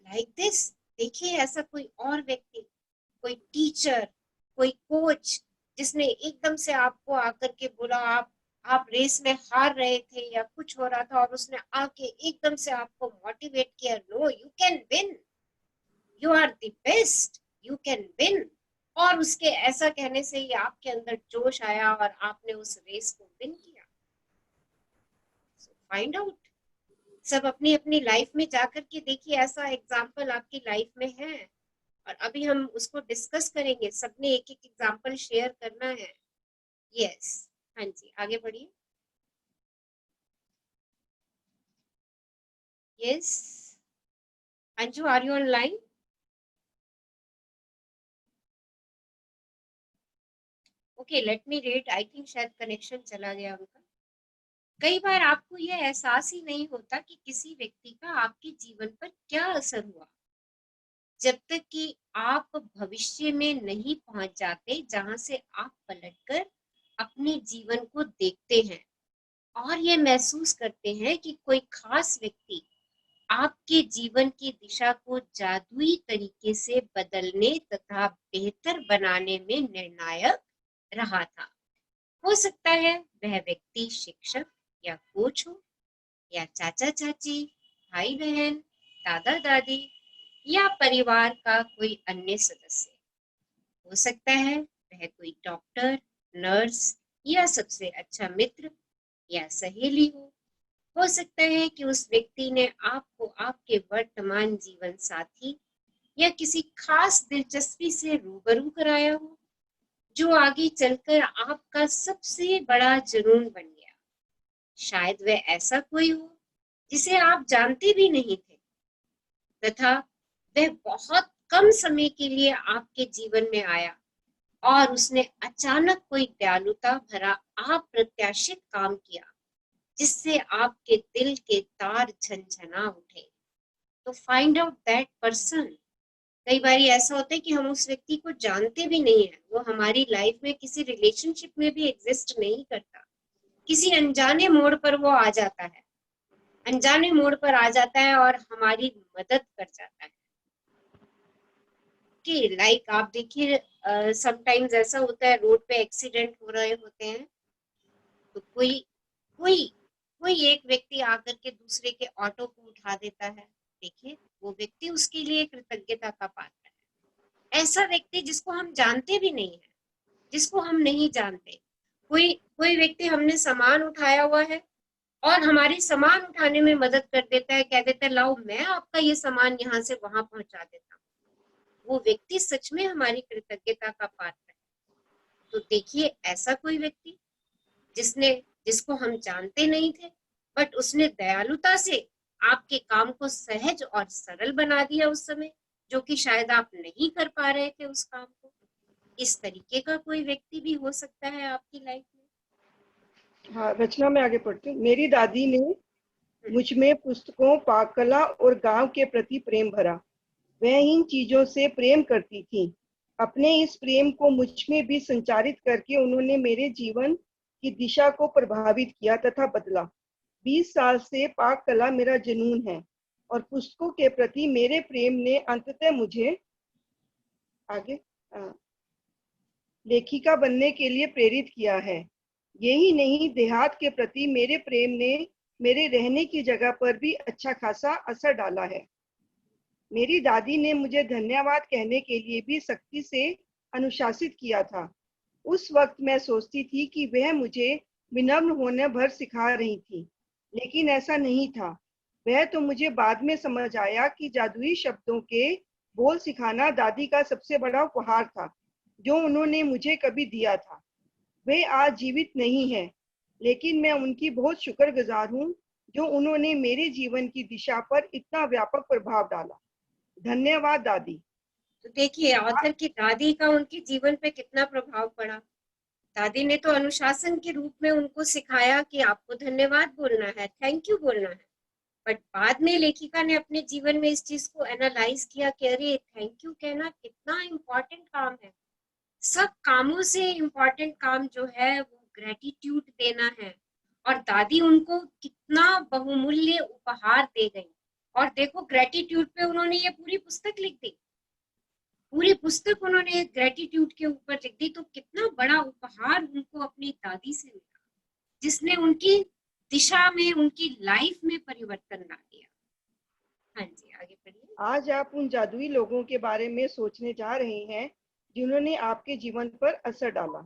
लाइक दिस, देखिए ऐसा कोई और व्यक्ति, कोई टीचर, कोई कोच जिसने एकदम से आपको आकर के बोला, आप रेस में हार रहे थे या कुछ हो रहा था और उसने आके एकदम से आपको मोटिवेट किया, no you can win, you are the best, you can win. और उसके ऐसा कहने से ही आपके अंदर जोश आया और आपने उस रेस को विन किया। सो फाइंड आउट, सब अपनी अपनी लाइफ में जाकर के देखिए, ऐसा एग्जाम्पल आपकी लाइफ में है और अभी हम उसको डिस्कस करेंगे। सबने एक एक एग्जाम्पल शेयर करना है। यस, हाँ जी, आगे बढ़िए। Yes, Anju, are you online? Okay, let me read. I think शायद कनेक्शन चला गया उनका। कई बार आपको यह एहसास ही नहीं होता कि किसी व्यक्ति का आपके जीवन पर क्या असर हुआ, जब तक कि आप भविष्य में नहीं पहुंच जाते जहां से आप पलटकर अपने जीवन को देखते हैं और ये महसूस करते हैं कि कोई खास व्यक्ति आपके जीवन की दिशा को जादुई तरीके से बदलने तथा बेहतर बनाने में निर्णायक रहा था। हो सकता है वह व्यक्ति शिक्षक या कोच हो, या चाचा चाची, भाई बहन, दादा दादी, या परिवार का कोई अन्य सदस्य। हो सकता है वह कोई डॉक्टर, नर्स, या सबसे अच्छा मित्र या सहेली हो सकता है कि उस व्यक्ति ने आपको आपके वर्तमान जीवन साथी या किसी खास दिलचस्पी से रूबरू कराया हो, जो आगे चलकर आपका सबसे बड़ा जुनून बन गया। शायद वह ऐसा कोई हो जिसे आप जानते भी नहीं थे, तथा वह बहुत कम समय के लिए आपके जीवन में आया और उसने अचानक कोई दयालुता भरा अप्रत्याशित काम किया जिससे आपके दिल के तार झनझना उठे। तो फाइंड आउट दैट पर्सन। कई बार ऐसा होता है कि हम उस व्यक्ति को जानते भी नहीं है, वो हमारी लाइफ में किसी रिलेशनशिप में भी एग्जिस्ट नहीं करता, किसी अनजाने मोड़ पर वो आ जाता है, अनजाने मोड़ पर आ जाता है और हमारी मदद कर जाता है। कि लाइक आप देखिए, समटाइम्स ऐसा होता है, रोड पे एक्सीडेंट हो रहे होते हैं तो कोई कोई कोई एक व्यक्ति आकर के दूसरे के ऑटो को उठा देता है। देखिए, वो व्यक्ति उसके लिए कृतज्ञता का पात्र है। ऐसा व्यक्ति जिसको हम जानते भी नहीं है, जिसको हम नहीं जानते, कोई व्यक्ति हमने सामान उठाया हुआ है और हमारी सामान उठाने में मदद कर देता है, कह देता है लाओ मैं आपका ये सामान यहाँ से वहां पहुंचा देता हूँ। वो व्यक्ति सच में हमारी कृतज्ञता का पात्र है। तो देखिए, ऐसा कोई व्यक्ति जिसको हम जानते नहीं थे, बट उसने दयालुता से आपके काम को सहज और सरल बना दिया उस समय, जो कि शायद आप नहीं कर पा रहे थे उस काम को। इस तरीके का कोई व्यक्ति भी हो सकता है आपकी लाइफ में। हाँ रचना, मैं आगे पढ़ती हूँ। मेरी दादी ने मुझ में पुस्तकों, पाक कला और गांव के प्रति प्रेम भरा। वह इन चीजों से प्रेम करती थी। अपने इस प्रेम को मुझ में भी संचारित करके उन्होंने मेरे जीवन की दिशा को प्रभावित किया तथा बदला। 20 साल से पाक कला मेरा जुनून है और पुस्तकों के प्रति मेरे प्रेम ने अंततः मुझे आगे लेखिका बनने के लिए प्रेरित किया है। यही नहीं, देहात के प्रति मेरे प्रेम ने मेरे रहने की जगह पर भी अच्छा खासा असर डाला है। मेरी दादी ने मुझे धन्यवाद कहने के लिए भी सख्ती से अनुशासित किया था। उस वक्त मैं सोचती थी कि वह मुझे विनम्र होने भर सिखा रही थी, लेकिन ऐसा नहीं था। वह तो मुझे बाद में समझ आया कि जादुई शब्दों के बोल सिखाना दादी का सबसे बड़ा उपहार था जो उन्होंने मुझे कभी दिया था। वे आज जीवित नहीं है, लेकिन मैं उनकी बहुत शुक्रगुजार हूँ जो उन्होंने मेरे जीवन की दिशा पर इतना व्यापक प्रभाव डाला। धन्यवाद दादी। तो देखिए ऑथर की दादी का उनके जीवन पे कितना प्रभाव पड़ा। दादी ने तो अनुशासन के रूप में उनको सिखाया कि आपको धन्यवाद बोलना है, थैंक यू बोलना है। बट बाद में लेखिका ने अपने जीवन में इस चीज को एनालाइज किया कि अरे थैंक यू कहना कितना इम्पोर्टेंट काम है। सब कामों से इम्पोर्टेंट काम जो है वो ग्रेटिट्यूड देना है। और दादी उनको कितना बहुमूल्य उपहार दे गई। और देखो ग्रेटिट्यूड पे उन्होंने ये पूरी पुस्तक लिख दी। पूरी पुस्तक उन्होंने ग्रेटिट्यूड के ऊपर लिख दी। तो कितना बड़ा उपहार उनको अपनी दादी से मिला, जिसने उनकी दिशा में, उनकी लाइफ में परिवर्तन ला दिया। हाँ जी, आगे बढ़िए। आज आप उन जादुई लोगों के बारे में सोचने जा रहे हैं जिन्होंने आपके जीवन पर असर डाला।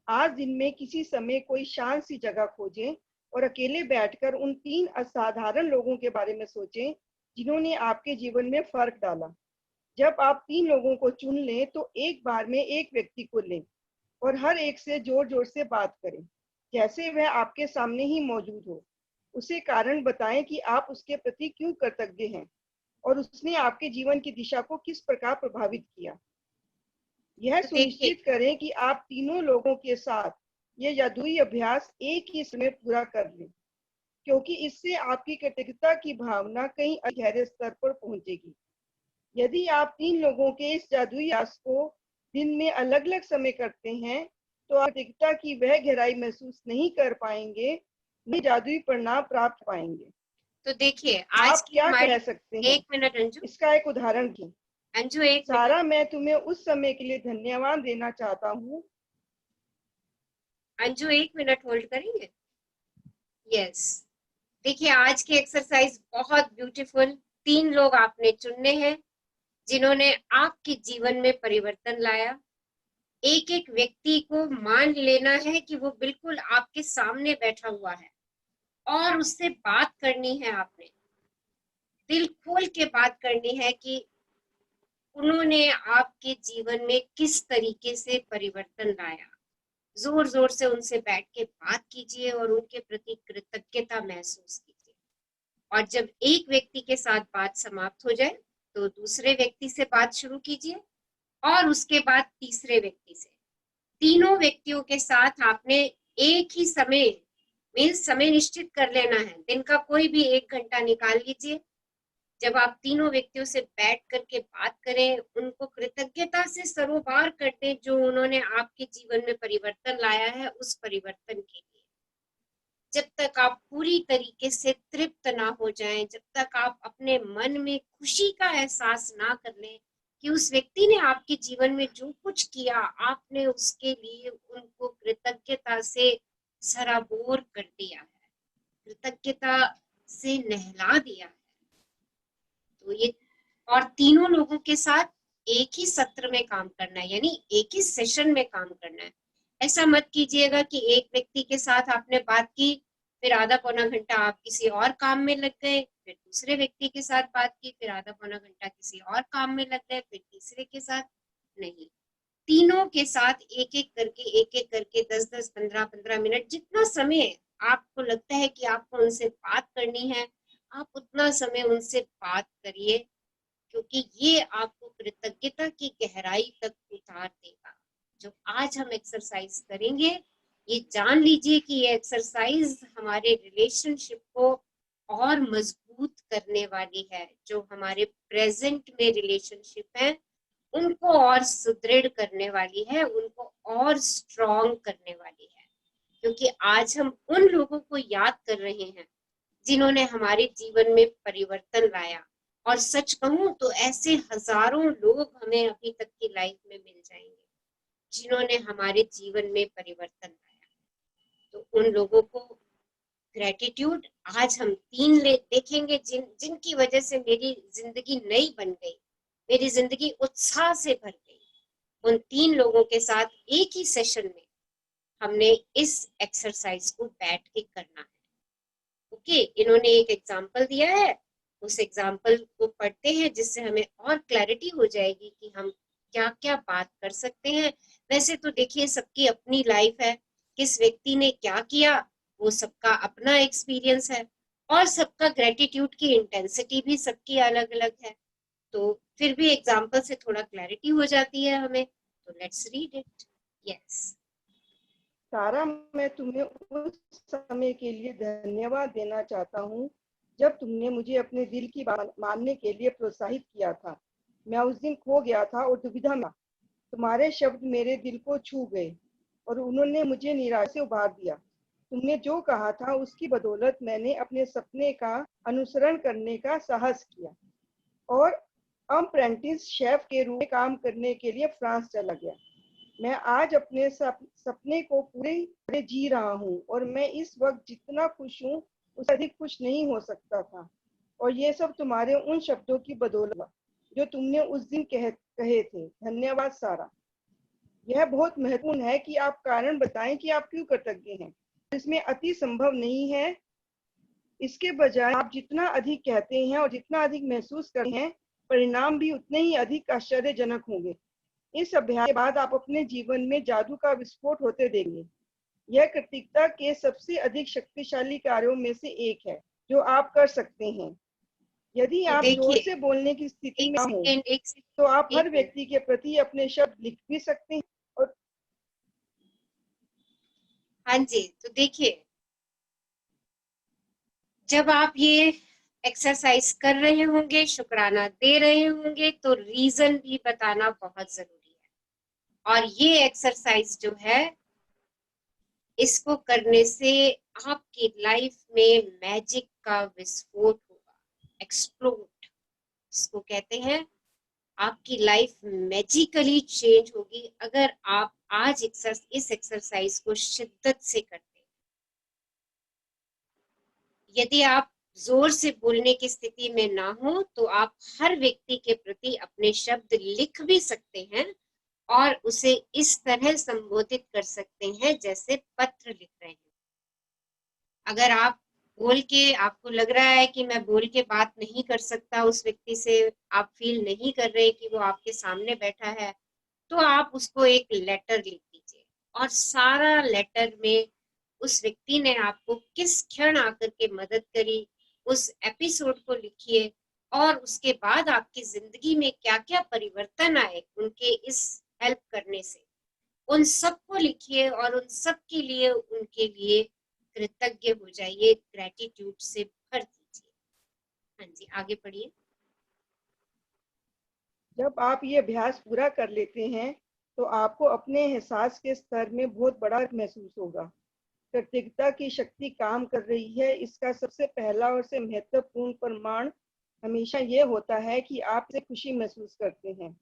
आज दिन में किसी समय कोई शांत सी जगह खोजें और अकेले बैठकर उन 3 असाधारण लोगों के बारे में सोचें जिन्होंने आपके जीवन में फर्क डाला। जब आप 3 लोगों को चुन लें तो एक बार में एक व्यक्ति को लें और हर एक से जोर जोर से बात करें, जैसे वह आपके सामने ही मौजूद हो। उसे कारण बताएं कि आप उसके प्रति क्यों कृतज्ञ हैं और उसने आपके जीवन की दिशा को किस प्रकार प्रभावित किया। यह तो सुनिश्चित करें कि आप तीनों लोगों के साथ यह जादुई अभ्यास एक ही समय पूरा कर लें, क्योंकि इससे आपकी कृतज्ञता की भावना कहीं गहरे स्तर पर पहुंचेगी। यदि आप 3 लोगों के इस जादुई अभ्यास को दिन में अलग अलग समय करते हैं तो आप कृतज्ञता की वह गहराई महसूस नहीं कर पाएंगे, न जादुई परिणाम प्राप्त पाएंगे। तो देखिए आज आप की क्या हमारी, कह सकते हैं? एक मिनट अंजू, इसका एक उदाहरण की। अंजू एक मिनट। सारा, मैं तुम्हें उस समय के लिए धन्यवाद देना चाहता हूँ। अंजू एक मिनट होल्ड करेंगे? यस, देखिए आज की एक्सरसाइज बहुत ब्यूटीफुल। 3 लोग आपने चुनने हैं जिन्होंने आपके जीवन में परिवर्तन लाया। एक एक व्यक्ति को मान लेना है कि वो बिल्कुल आपके सामने बैठा हुआ है और उससे बात करनी है। आपने दिल खोल के बात करनी है कि उन्होंने आपके जीवन में किस तरीके से परिवर्तन लाया। जोर जोर से उनसे बैठ के बात कीजिए और उनके प्रति कृतज्ञता महसूस कीजिए। और जब एक व्यक्ति के साथ बात समाप्त हो जाए तो दूसरे व्यक्ति से बात शुरू कीजिए और उसके बाद तीसरे व्यक्ति से। तीनों व्यक्तियों के साथ आपने एक ही समय निश्चित कर लेना है। दिन का कोई भी 1 घंटा निकाल लीजिए। जब आप तीनों व्यक्तियों से बैठ करके बात करें, उनको कृतज्ञता से सरोकार कर दें जो उन्होंने आपके जीवन में परिवर्तन लाया है, उस परिवर्तन के लिए। जब तक आप पूरी तरीके से तृप्त ना हो जाएं, जब तक आप अपने मन में खुशी का एहसास ना कर लें कि उस व्यक्ति ने आपके जीवन में जो कुछ किया, आपने उसके लिए उनको कृतज्ञता से सराबोर कर दिया है, कृतज्ञता से नहला दिया है। तो ये, और तीनों लोगों के साथ एक ही सत्र में काम करना है, यानी एक ही सेशन में काम करना है। ऐसा मत कीजिएगा कि एक व्यक्ति के साथ आपने बात की, फिर आधा पौना घंटा आप किसी और काम में लग गए, फिर दूसरे व्यक्ति के साथ बात की, फिर आधा पौना घंटा किसी और काम में लग गए, फिर तीसरे के साथ। नहीं, तीनों के साथ एक एक करके 10-10, 15-15 मिनट, जितना समय आपको लगता है कि आपको उनसे बात करनी है, आप उतना समय उनसे बात करिए, क्योंकि ये आपको कृतज्ञता की गहराई तक उतार देगा। जो आज हम एक्सरसाइज करेंगे, ये जान लीजिए कि ये एक्सरसाइज हमारे रिलेशनशिप को और मजबूत करने वाली है। जो हमारे प्रेजेंट में रिलेशनशिप है उनको और सुदृढ़ करने वाली है, उनको और स्ट्रॉन्ग करने वाली है। क्योंकि आज हम उन लोगों को याद कर रहे हैं जिन्होंने हमारे जीवन में परिवर्तन लाया। और सच कहूं तो ऐसे हजारों लोग हमें अभी तक की लाइफ में मिल जाएंगे जिन्होंने हमारे जीवन में परिवर्तन लाया। तो उन लोगों को ग्रेटिट्यूड आज हम देखेंगे जिनकी वजह से मेरी जिंदगी नई बन गई, मेरी जिंदगी उत्साह से भर गई। उन 3 लोगों के साथ एक ही सेशन में हमने इस एक्सरसाइज को बैठ के करना है। ओके, इन्होंने एक एग्जाम्पल दिया है, उस एग्जाम्पल को पढ़ते हैं जिससे हमें और क्लैरिटी हो जाएगी कि हम क्या क्या बात कर सकते हैं। वैसे तो देखिए सबकी अपनी लाइफ है, किस व्यक्ति ने क्या किया वो सबका अपना एक्सपीरियंस है, और सबका ग्रेटिट्यूड की इंटेंसिटी भी सबकी अलग अलग है। तो फिर भी एग्जाम्पल से थोड़ा क्लैरिटी हो जाती है हमें। तो लेट्स रीड इट। यस सारा, मैं तुम्हें उस समय के लिए धन्यवाद देना चाहता हूँ जब तुमने मुझे अपने दिल की बात मानने के लिए प्रोत्साहित किया था। मैं उस दिन खो गया था और दुविधा में। तुम्हारे शब्द मेरे दिल को छू गए और उन्होंने मुझे निराशा से उबार दिया। तुमने जो कहा था उसकी बदौलत मैंने अपने सपने का अनुसरण करने का साहस किया और अप्रेंटिस शेफ के रूप में काम करने के लिए फ्रांस चला गया। मैं आज अपने सपने को पूरे जी रहा हूँ और मैं इस वक्त जितना खुश हूँ उससे अधिक खुश नहीं हो सकता था। और ये सब तुम्हारे उन शब्दों की बदौलत जो तुमने उस दिन कहे थे। धन्यवाद सारा। यह बहुत महत्वपूर्ण है कि आप कारण बताएं कि आप क्यों कृतज्ञ हैं। इसमें अति संभव नहीं है। इसके बजाय आप जितना अधिक कहते हैं और जितना अधिक महसूस करते हैं, परिणाम भी उतने ही अधिक आश्चर्यजनक होंगे। इस अभ्यास के बाद आप अपने जीवन में जादू का विस्फोट होते देंगे। यह कृतज्ञता के सबसे अधिक शक्तिशाली कार्यों में से एक है जो आप कर सकते हैं। यदि तो आप जोर देखिए से बोलने की स्थिति में हो एक तो आप हर सेकेंड व्यक्ति के प्रति अपने शब्द लिख भी सकते हैं। और हाँ जी, तो देखिए जब आप ये एक्सरसाइज कर रहे होंगे, शुक्राना दे रहे होंगे, तो रीजन भी बताना बहुत जरूरी है। और ये एक्सरसाइज जो है, इसको करने से आपकी लाइफ में मैजिक का विस्फोट होगा, एक्सप्लोड इसको कहते हैं। आपकी लाइफ मैजिकली चेंज होगी अगर आप आज इस एक्सरसाइज को शिद्दत से करते हैं। यदि आप जोर से बोलने की स्थिति में ना हो तो आप हर व्यक्ति के प्रति अपने शब्द लिख भी सकते हैं और उसे इस तरह संबोधित कर सकते हैं जैसे पत्र लिख रहे हैं। अगर आप बोल के, आपको लग रहा है कि मैं बोल के बात नहीं कर सकता उस व्यक्ति से, आप फील नहीं कर रहे कि वो आपके सामने बैठा है, तो आप उसको एक लेटर लिख दीजिए और सारा लेटर में उस व्यक्ति ने आपको किस क्षण आकर के मदद करी उस एपिसोड को लिखिए, और उसके बाद आपकी जिंदगी में क्या क्या परिवर्तन आए उनके इस हेल्प करने से, उन सबको लिखिए और उन सब के लिए उनके लिए कृतज्ञ हो जाइए, ग्रेटिट्यूड से भर दीजिए। हाँ जी, आगे पढ़िए। जब आप ये अभ्यास पूरा कर लेते हैं तो आपको अपने एहसास के स्तर में बहुत बड़ा महसूस होगा। कृतज्ञता की शक्ति काम कर रही है, इसका सबसे पहला और से महत्वपूर्ण प्रमाण हमेशा ये होता है कि आप इसे खुशी महसूस करते हैं।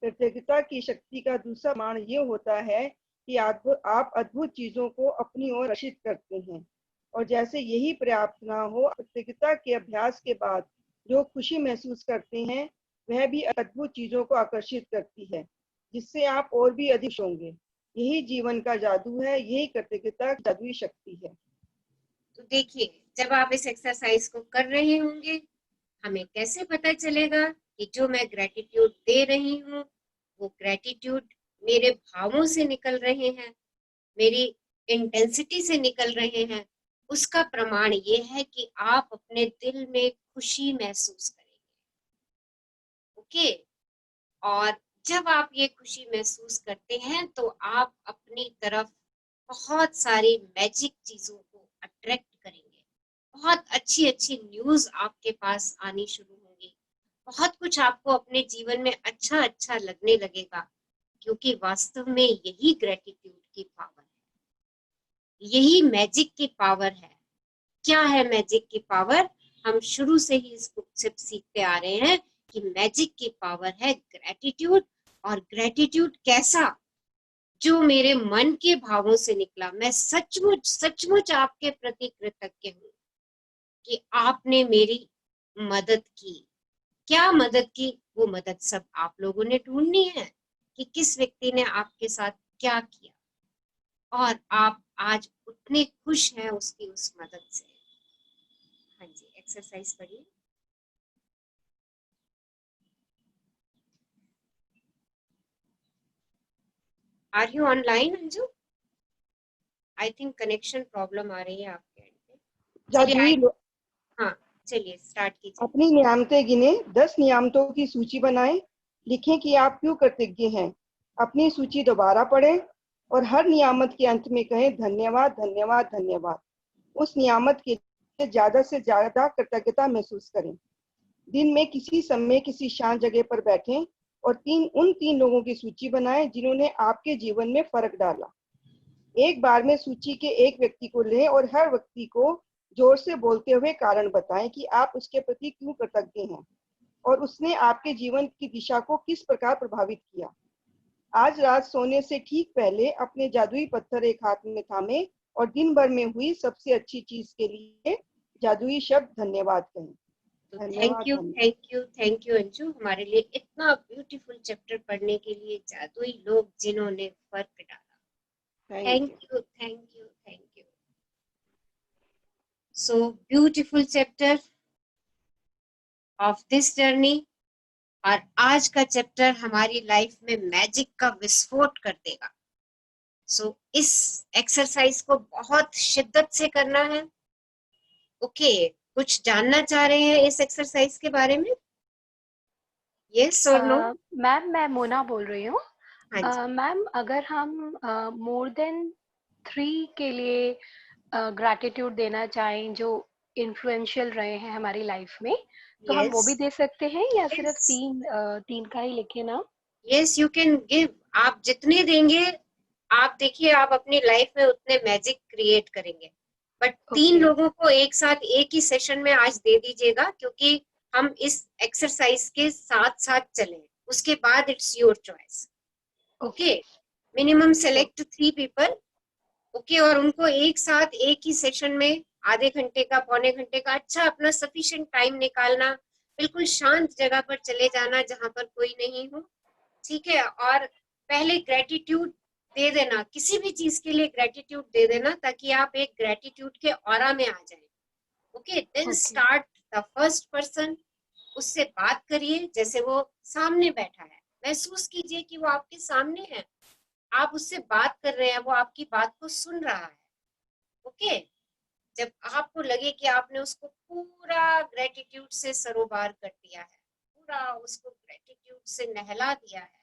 कृतज्ञता की शक्ति का दूसरा प्रमाण ये होता है कि आप अद्भुत चीजों को अपनी ओर आकर्षित करते हैं। और जैसे यही पर्याप्त ना हो, कृतज्ञता के अभ्यास के बाद जो खुशी महसूस करते हैं वह भी अद्भुत चीजों को आकर्षित करती है, जिससे आप और भी अधिक होंगे। यही जीवन का जादू है, यही कृतज्ञता की जादुई शक्ति है। तो देखिए, जब आप इस एक्सरसाइज को कर रहे होंगे, हमें कैसे पता चलेगा कि जो मैं ग्रेटिट्यूड दे रही हूँ वो ग्रेटिट्यूड मेरे भावों से निकल रहे हैं, मेरी इंटेंसिटी से निकल रहे हैं। उसका प्रमाण ये है कि आप अपने दिल में खुशी महसूस करेंगे। ओके, और जब आप ये खुशी महसूस करते हैं तो आप अपनी तरफ बहुत सारी मैजिक चीजों को अट्रैक्ट करेंगे। बहुत अच्छी अच्छी न्यूज आपके पास आनी शुरू होंगी। बहुत कुछ आपको अपने जीवन में अच्छा अच्छा लगने लगेगा, क्योंकि वास्तव में यही ग्रेटिट्यूड की पावर है, यही मैजिक की पावर है। क्या है मैजिक की पावर? हम शुरू से ही इस बुक से सीखते आ रहे हैं कि मैजिक की पावर है ग्रेटिट्यूड। और ग्रेटिट्यूड कैसा? जो मेरे मन के भावों से निकला, मैं सचमुच सचमुच आपके प्रति कृतज्ञ हूँ कि आपने मेरी मदद की। क्या मदद की? वो मदद सब आप लोगों ने ढूंढनी है कि किस व्यक्ति ने आपके साथ क्या किया, और आप आज उतने खुश हैं उसकी उस मदद से। हाँ जी, एक्सरसाइज पढ़िए। Are you online Anju? I think connection problem आ रही है आपके एंड पे। जादुई हाँ, चलिए स्टार्ट कीजिए। अपनी नियामतें गिने, 10 नियामतों की सूची बनाएं, लिखें कि आप क्यों कृतज्ञ हैं। अपनी सूची दोबारा पढ़ें और हर नियामत के अंत में कहें धन्यवाद धन्यवाद धन्यवाद। उस नियामत के लिए ज्यादा से ज्यादा कृतज्ञता महसूस करें। दिन में किसी समय किसी शांत जगह पर बैठें और उन तीन लोगों की सूची बनाएं जिन्होंने आपके जीवन में फर्क डाला। एक बार में सूची के एक व्यक्ति को लें और हर व्यक्ति को जोर से बोलते हुए कारण बताएं कि आप उसके प्रति क्यों कृतज्ञ हैं और उसने आपके जीवन की दिशा को किस प्रकार प्रभावित किया। आज रात सोने से ठीक पहले अपने जादुई पत्थर एक हाथ में थामे और दिन भर में हुई सबसे अच्छी चीज के लिए जादुई शब्द धन्यवाद कहें। थैंक यू अंजू, हमारे लिए इतना ब्यूटीफुल चैप्टर पढ़ने के लिए। जादुई लोग जिन्होंने फर्क डाला। Thank you. So beautiful chapter of this journey। और आज का चैप्टर हमारी लाइफ में मैजिक का विस्फोट कर देगा। सो इस एक्सरसाइज को बहुत शिद्दत से करना है। ओके, कुछ जानना चाह रहे हैं इस एक्सरसाइज के बारे में? यस और नो? मैम, मैं मोना बोल रही हूँ। हाँ मैम, अगर हम मोर देन 3 के लिए ग्रैटिट्यूड देना चाहें जो इन्फ्लुएंशियल रहे हैं हमारी लाइफ में, तो हम वो भी दे सकते हैं या सिर्फ तीन का ही लिखे ना? Yes, you can give. आप जितने देंगे, आप देखिए, आप अपनी लाइफ में उतने मैजिक क्रिएट करेंगे। बट 3 लोगों को एक साथ एक ही सेशन में आज दे दीजिएगा, क्योंकि हम इस एक्सरसाइज के साथ साथ चलें। उसके बाद it's your choice. Okay, minimum select 3 people. Okay, और उनको एक साथ एक ही सेशन में आधे घंटे का, पौने घंटे का, अच्छा अपना सफिशिएंट टाइम निकालना, बिल्कुल शांत जगह पर चले जाना जहां पर कोई नहीं हो। ठीक है, और पहले ग्रेटिट्यूड दे देना, किसी भी चीज के लिए ग्रेटिट्यूड दे देना, ताकि आप एक ग्रेटिट्यूड के ऑरा में आ जाएं। Okay, then start the first person. उससे बात करिए जैसे वो सामने बैठा है। महसूस कीजिए कि वो आपके सामने है, आप उससे बात कर रहे हैं, वो आपकी बात को सुन रहा है। ओके, जब आपको लगे कि आपने उसको पूरा ग्रेटिट्यूड से सरोबार कर दिया है, पूरा उसको ग्रेटिट्यूड से नहला दिया है,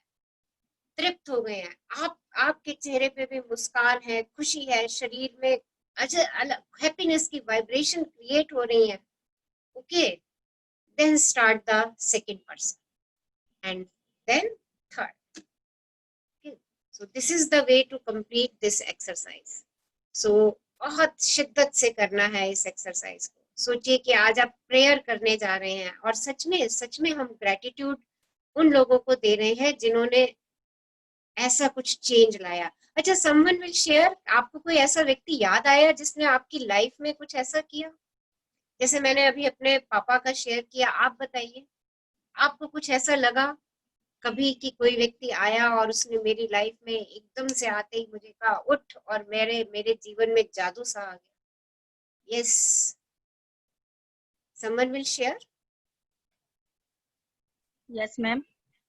तृप्त हो गए हैं आप, आपके चेहरे पे भी मुस्कान है, खुशी है, शरीर में अलग हैप्पीनेस की वाइब्रेशन क्रिएट हो रही है। Okay, then start the second person and then third. So this is the way to complete this exercise. So बहुत शिद्दत से करना है इस एक्सरसाइज को। सोचिए कि आज आप प्रेयर करने जा रहे हैं और सच में हम ग्रेटिट्यूड उन लोगों को दे रहे हैं जिन्होंने ऐसा कुछ चेंज लाया। अच्छा, समवन विल शेयर। आपको कोई ऐसा व्यक्ति याद आया जिसने आपकी लाइफ में कुछ ऐसा किया? जैसे मैंने अभी अपने पापा का शेयर किया, आप बताइए, आपको कुछ ऐसा लगा कभी कि कोई व्यक्ति आया और उसने मेरी लाइफ में एकदम से आते ही मुझे कहा उठ, और मेरे जीवन में जादू सा आ गया? Yes, someone will share. Yes ma'am.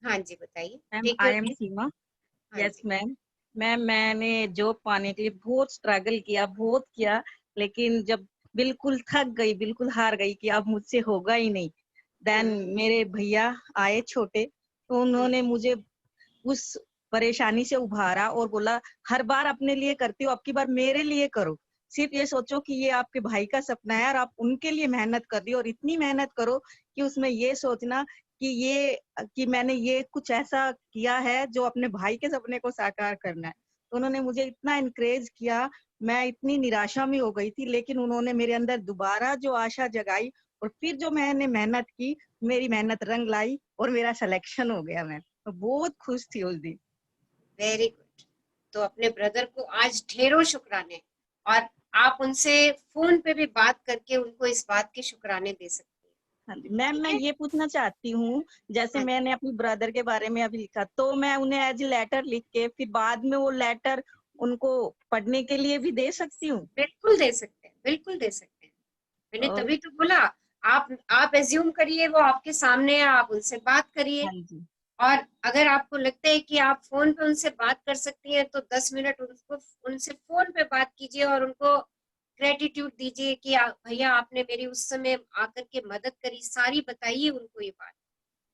हाँ जी, बताइए। Ma'am, I am Seema. Yes ma'am. मैंने जॉब पाने के लिए बहुत स्ट्रगल किया, बहुत किया, लेकिन जब बिल्कुल थक गई, बिल्कुल हार गई कि अब मुझसे होगा ही नहीं, देन मेरे भैया आए छोटे, तो उन्होंने मुझे उस परेशानी से उभारा और बोला हर बार अपने लिए करती हो, अब की बार मेरे लिए करो। सिर्फ ये सोचो कि ये आपके भाई का सपना है और आप उनके लिए मेहनत कर रही हो, और इतनी मेहनत करो कि उसमें ये सोचना कि मैंने ये कुछ ऐसा किया है जो अपने भाई के सपने को साकार करना है। तो उन्होंने मुझे इतना इनकरेज किया, मैं इतनी निराशा में हो गई थी, लेकिन उन्होंने मेरे अंदर दोबारा जो आशा जगाई, और फिर जो मैंने मेहनत की, मेरी मेहनत रंग लाई और मेरा सिलेक्शन हो गया। मैं तो बहुत खुश थी उस दिन। वेरी गुड, तो अपने ब्रदर को आज ढेरों शुक्राने, और आप उनसे फोन पे भी बात करके उनको इस बात के शुक्राने दे सकते हैं। हाँ जी मैम, मैं ये पूछना चाहती हूँ, जैसे हाँ। मैंने अपने ब्रदर के बारे में अभी लिखा, तो मैं उन्हें एज लेटर लिख के फिर बाद में वो लेटर उनको पढ़ने के लिए भी दे सकती हूँ? बिल्कुल दे सकते हैं, बिल्कुल दे सकते हैं। मैंने और तभी तो बोला, आप एज्यूम करिए वो आपके सामने है, आप उनसे बात करिए। हाँ जी, और अगर आपको लगता है कि आप फोन पे उनसे बात कर सकती हैं तो 10 मिनट उनसे फोन पे बात कीजिए और उनको ग्रेटिट्यूड दीजिए कि भैया आपने मेरी उस समय आकर के मदद करी, सारी बताइए उनको ये बात।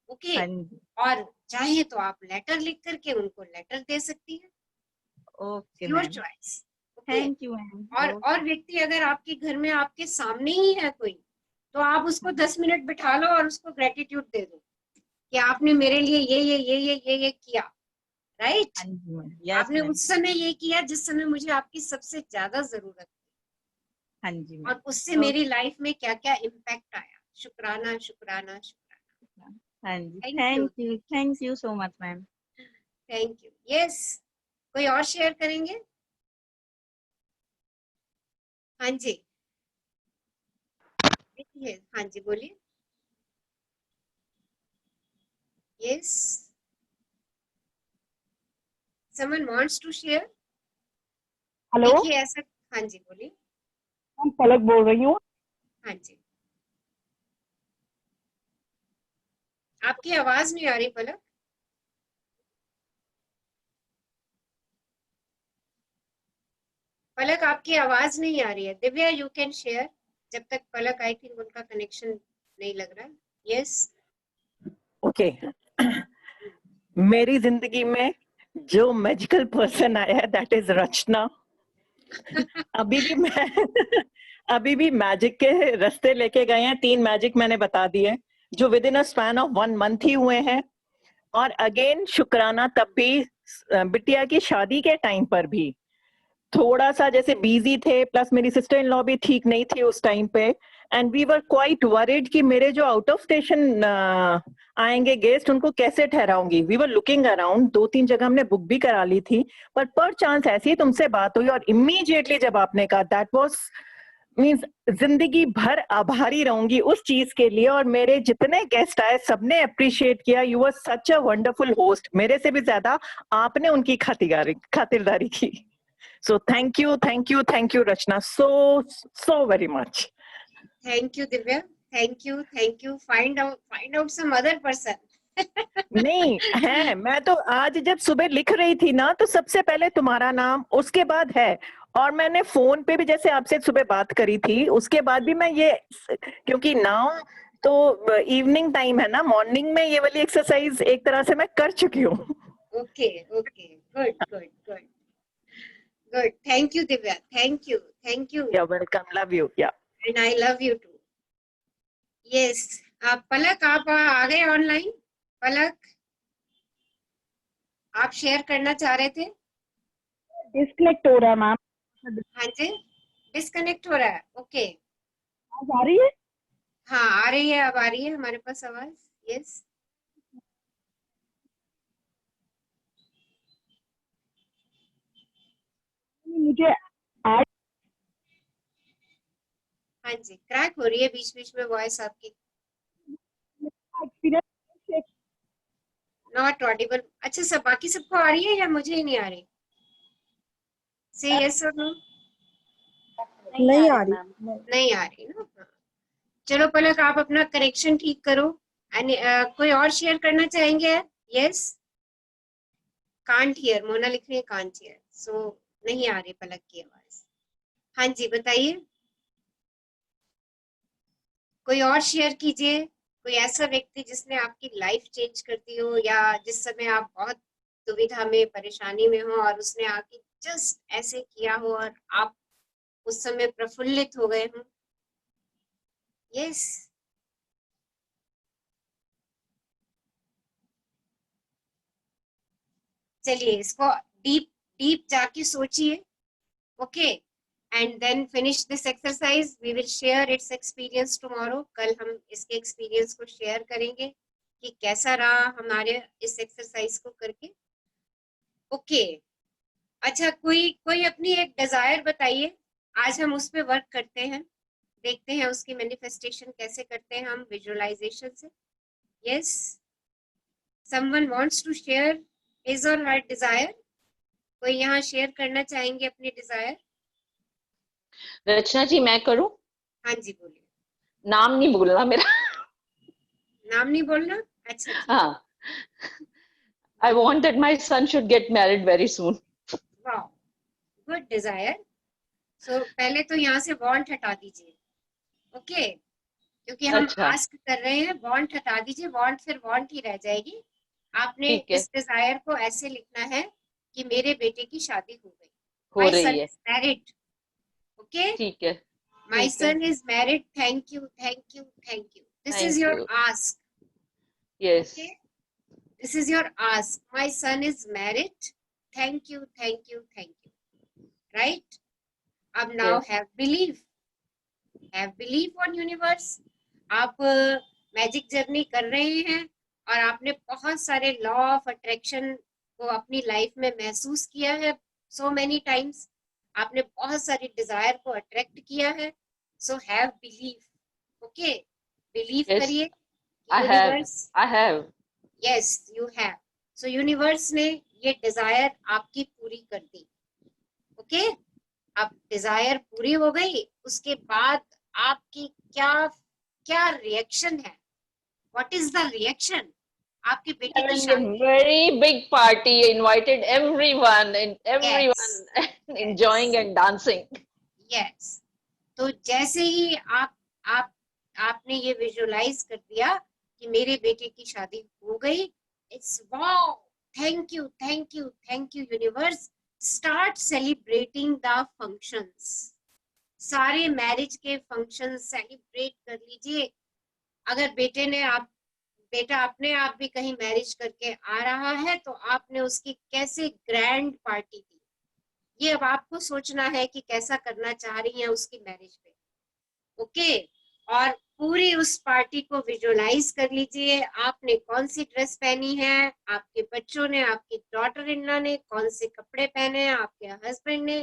ओके। हाँ जी, और चाहे तो आप लेटर लिख करके उनको लेटर दे सकती हैं, okay your ma'am, choice. Okay. Thank you ma'am. और व्यक्ति अगर आपके घर में आपके सामने ही है कोई, तो आप उसको 10 मिनट बिठा लो और उसको ग्रेटिट्यूड दे दो कि आपने मेरे लिए ये किया, राइट। हाँ जी मैम, यस आपने मैम, उस समय ये किया जिस समय मुझे आपकी सबसे ज्यादा जरूरत थी, हाँ जी मैम, और उससे मेरी लाइफ में क्या क्या इम्पैक्ट आया। शुक्राना, शुक्राना, शुक्राना। हाँ जी, thank you, thank you so much ma'am. Thank you. Yes, कोई और शेयर करेंगे? हाँ जी, हाँ जी, बोलिए। Yes, someone wants to share. Hello, देखिए ऐसा, हाँ जी बोलिए। मैं पलक बोल रही हूँ। हाँ जी, आपकी आवाज नहीं आ रही पलक। पलक आपकी आवाज नहीं आ रही है। दिव्या यू कैन शेयर जब तक पलक, आई थिंक उनका कनेक्शन नहीं लग रहा। यस। ओके। मेरी जिंदगी में जो मैजिकल पर्सन आया है दैट इज रचना। अभी भी मैं अभी भी मैजिक के रास्ते लेके गए हैं। 3 मैजिक मैंने बता दिए जो within a span of 1 month ही हुए हैं। और अगेन शुक्राना तब भी बिटिया की शादी के टाइम पर भी थोड़ा सा जैसे बिजी थे, प्लस मेरी सिस्टर इन लॉ भी ठीक नहीं थी उस टाइम पे, and we were quite worried कि मेरे जो आउट ऑफ स्टेशन आएंगे गेस्ट उनको कैसे ठहराऊंगी। वी वर लुकिंग अराउंड, 2-3 जगह हमने बुक भी करा ली थी, पर चांस ऐसी तुमसे बात हुई और इमीडिएटली जब आपने कहा, दैट वाज मीन्स जिंदगी भर आभारी रहूंगी उस चीज के लिए। और मेरे जितने गेस्ट आए सबने अप्रिशिएट किया। You were such a wonderful host. मेरे से भी ज्यादा आपने उनकी खातिरदारी की। So thank you, Rachna, so very much. Thank you Divya, thank you. Find out some other person. नहीं है, मैं तो आज जब सुबह लिख रही थी ना तो सबसे पहले तुम्हारा नाम, उसके बाद है। और मैंने फोन पे भी जैसे आपसे सुबह बात करी थी, उसके बाद भी मैं ये, क्योंकि नाउ तो इवनिंग टाइम है ना, मॉर्निंग में ये वाली एक्सरसाइज एक तरह से मैं कर चुकी हूँ। Okay, okay, good. Thank you Divya, thank you. Yeah welcome, love you. Yeah and I love you too. Yes, Palak आप आ गए ऑनलाइन। पलक, आप शेयर करना चाह रहे थे? डिस्कनेक्ट हो रहा है मैम। हाँ जी, डिस्कनेक्ट हो रहा है। ओके। आवाज आ रही है? हाँ आ रही है, अब आ रही है हमारे पास आवाज। यस। मुझे आज हाँ जी, क्रैक हो रही है बीच बीच में वॉइस आपकी, एक्सपीरियंस नॉट ऑडिबल। अच्छा, सब बाकी सबको आ रही है या मुझे ही नहीं आ रही? से यस और नो। नहीं आ रही मैम। नहीं आ रही ना। हाँ। चलो पलक, आप अपना कनेक्शन ठीक करो। कोई और शेयर करना चाहेंगे? यस। कांट हियर, मोना लिख रही है कांट हियर, सो नहीं आ रही पलक की आवाज। हाँ जी बताइए, कोई और शेयर कीजिए। कोई ऐसा व्यक्ति जिसने आपकी लाइफ चेंज कर दी हो, या जिस समय आप बहुत दुविधा में, परेशानी में हो और उसने आके जस्ट ऐसे किया हो और आप उस समय प्रफुल्लित हो गए हो। यस। चलिए इसको डीप डीप जाके सोचिए। Okay, and then finish this exercise. We will share its experience tomorrow. कल हम इसके एक्सपीरियंस को शेयर करेंगे कि कैसा रहा हमारे इस एक्सरसाइज को करके। ओके, अच्छा, कोई अपनी एक डिजायर बताइए, आज हम उस पे वर्क करते हैं, देखते हैं उसकी मैनिफेस्टेशन कैसे करते हैं हम विजुअलाइजेशन से. Yes, someone wants to share his और हर डिजायर. कोई यहाँ शेयर करना चाहेंगे अपनी डिजायर? रचना जी मैं करूं? हाँ जी बोलिए. नाम नहीं बोलना मेरा. नाम नहीं बोलना? अच्छा ठीक. हाँ. I want that my son should get married very soon. वाह, गुड डिजायर. सो पहले तो यहाँ से वांट हटा दीजिए. ओके, क्योंकि हम अच्छा. आस्क कर रहे हैं, वांट हटा दीजिए. वांट फिर वांट ही रह जाएगी. आपने ठीक है. इस डिजायर को ऐसे लिखना है कि मेरे बेटे की शादी हो गई. हो माय रही सन है. Is married. ओके, ठीक है. माय ठीक है. Son is married. Thank you, thank you, thank you. This is Thank your you. Ask. Yes. Okay, this is your ask. My son is married. Thank you, thank you, thank you. Right? अब now Yes. have belief. Have belief on universe. आप magic journey कर रहे हैं और आपने बहुत सारे law of attraction को अपनी लाइफ में महसूस किया है. so many times आपने बहुत सारी डिजायर को अट्रैक्ट किया है. so have belief. okay, believe Yes. करिए. I have. Universe, I have. Yes you have. So universe ने ये डिजायर आपकी पूरी कर दी. ओके, अब डिजायर पूरी हो गई, उसके बाद आपकी क्या क्या रिएक्शन है? What is the reaction? आपके बेटे की Having शादी. a very big party, invited everyone and everyone Yes. enjoying and dancing. Yes, तो जैसे ही आप आपने ये विजुअलाइज कर दिया कि मेरे बेटे की शादी हो गई, it's wow, thank you, thank you, thank you universe. Start celebrating the functions. सारे मैरिज के फंक्शंस सेलिब्रेट कर लीजिए. अगर बेटा अपने आप भी कहीं मैरिज करके आ रहा है तो आपने उसकी कैसे ग्रैंड पार्टी दी, ये अब आपको सोचना है कि कैसा करना चाह रही हैं उसकी मैरिज पे. ओके, और पूरी उस पार्टी को विजुअलाइज कर लीजिए. आपने कौन सी ड्रेस पहनी है, आपके बच्चों ने, आपकी डॉटर इन लॉ ने कौन से कपड़े पहने हैं, आपके हस्बैंड ने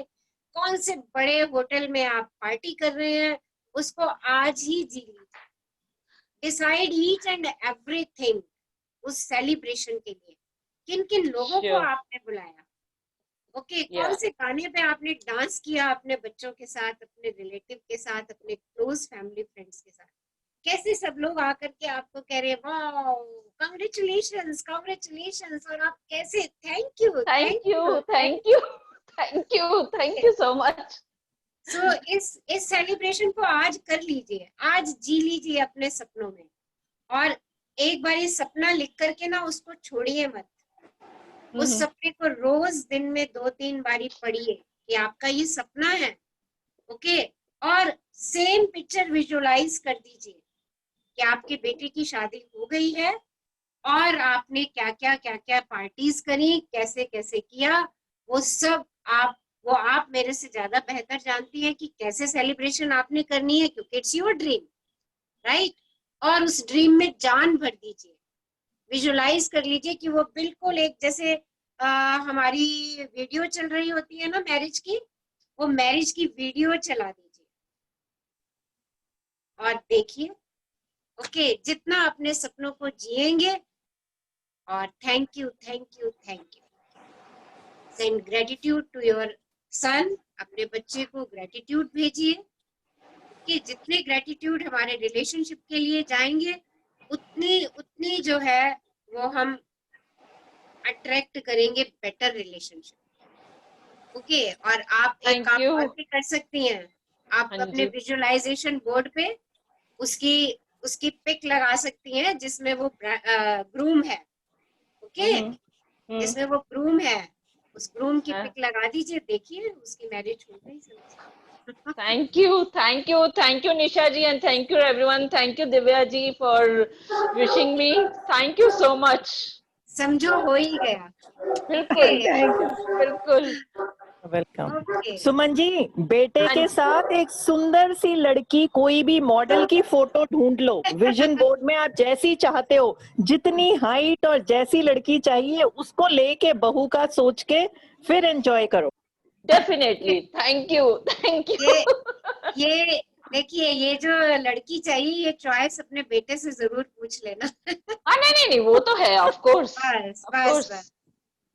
कौन से बड़े होटल में आप पार्टी कर रहे हैं, उसको आज ही जी लीजिए. डिसाइड ईच एंड एवरीथिंग उस सेलिब्रेशन के लिए. किन किन लोगों को Sure. आपने बुलाया. Okay, Yeah. कौन से गाने पे आपने डांस किया अपने बच्चों के साथ, अपने रिलेटिव के साथ, अपने क्लोज फैमिली फ्रेंड्स के साथ. कैसे सब लोग आकर के आपको कह रहे हैं वाओ, कांग्रेचुलेशंस, कांग्रेचुलेशंस, और आप कैसे thank you, Thank you. Thank you. Thank you. Thank you so much. सो इस सेलिब्रेशन को आज कर लीजिए, आज जी लीजिए अपने सपनों में. और एक बार ये सपना लिख करके ना उसको छोड़िए मत. उस सपने को रोज दिन में 2-3 बारी पढ़िए कि आपका ये सपना है. ओके, और सेम पिक्चर विजुअलाइज कर दीजिए कि आपके बेटे की शादी हो गई है और आपने क्या क्या पार्टीज करी, कैसे कैसे किया, वो सब आप मेरे से ज्यादा बेहतर जानती हैं कि कैसे सेलिब्रेशन आपने करनी है, क्योंकि इट्स योर ड्रीम, राइट. और उस ड्रीम में जान भर दीजिए. विजुअलाइज कर लीजिए कि वो बिल्कुल एक जैसे हमारी वीडियो चल रही होती है ना मैरिज की, वो मैरिज की वीडियो चला दीजिए और देखिए. ओके, जितना अपने सपनों को जिएंगे. और thank you, thank you, thank you. Send gratitude to your son. अपने बच्चे को ग्रेटिट्यूड भेजिए कि जितने ग्रेटिट्यूड हमारे रिलेशनशिप के लिए जाएंगे, उतनी जो है वो हम अट्रैक्ट करेंगे बेटर रिलेशनशिप. ओके, और आप एक Thank काम you. और भी कर सकती हैं. आप हाँ अपने जी. विजुअलाइजेशन बोर्ड पे उसकी पिक लगा सकती हैं जिसमें वो ग्रूम है. ओके, जिसमें वो ग्रूम है, उस ग्रूम की हाँ. पिक लगा दीजिए. देखिए उसकी मैरिज हो गई. Thank you. Thank you. Thank you, Nisha ji, and thank you, everyone. Thank you, Divya ji, for wishing me. Thank you so much. समझो हो ही गया. बिल्कुल. Thank you. बिल्कुल. वेलकम। ओके सुमन जी, बेटे के साथ एक सुंदर सी लड़की, कोई भी मॉडल की फोटो ढूंढ लो, विजन बोर्ड में आप जैसी चाहते हो, जितनी हाइट और जैसी लड़की चाहिए उसको लेके बहू का सोच के फिर एंजॉय करो। Definitely, thank you, thank you. ये देखिए, ये जो लड़की चाहिए ये चॉइस अपने बेटे से जरूर पूछ लेना। हाँ नहीं नहीं, वो तो है, ऑफ कोर्स, बस ऑफ बस कोर्स। बस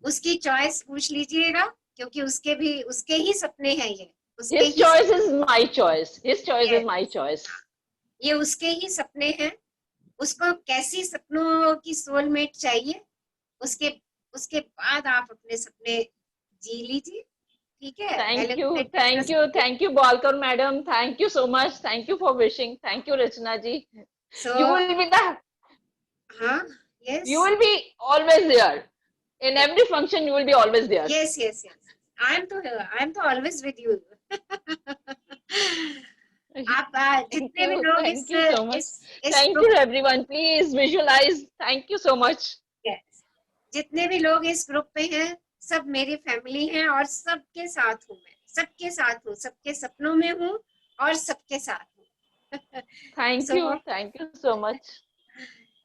उसकी चॉइस पूछ लीजिएगा, क्योंकि उसके ही सपने हैं ये, उसके His he choice is my choice. His choice is Yes. my choice. ये उसके ही सपने हैं। उसको कैसी सपनों की सोलमेट चाहिए, उसके उसके बाद आप अपने सपने जी लीजिए, ठीक है? Thank पहले you, तो thank you, thank you, Balkar madam. Thank you so much. Thank you for wishing. Thank you, Rachna ji. So You will be the, हाँ, yes, you will be always there. In every function, you will be always there. yes, yes, yes. I'm to always with you. आप Thank जितने भी you, लोग thank you so much. इस Thank group you, everyone. Please visualize. Thank you so much. Yes. जितने भी लोग इस group पे हैं सब मेरी फैमिली हैं और सबके साथ हूँ मैं, सबके साथ हूँ, सबके सपनों में हूँ और सबके साथ हूँ। Thank you so much.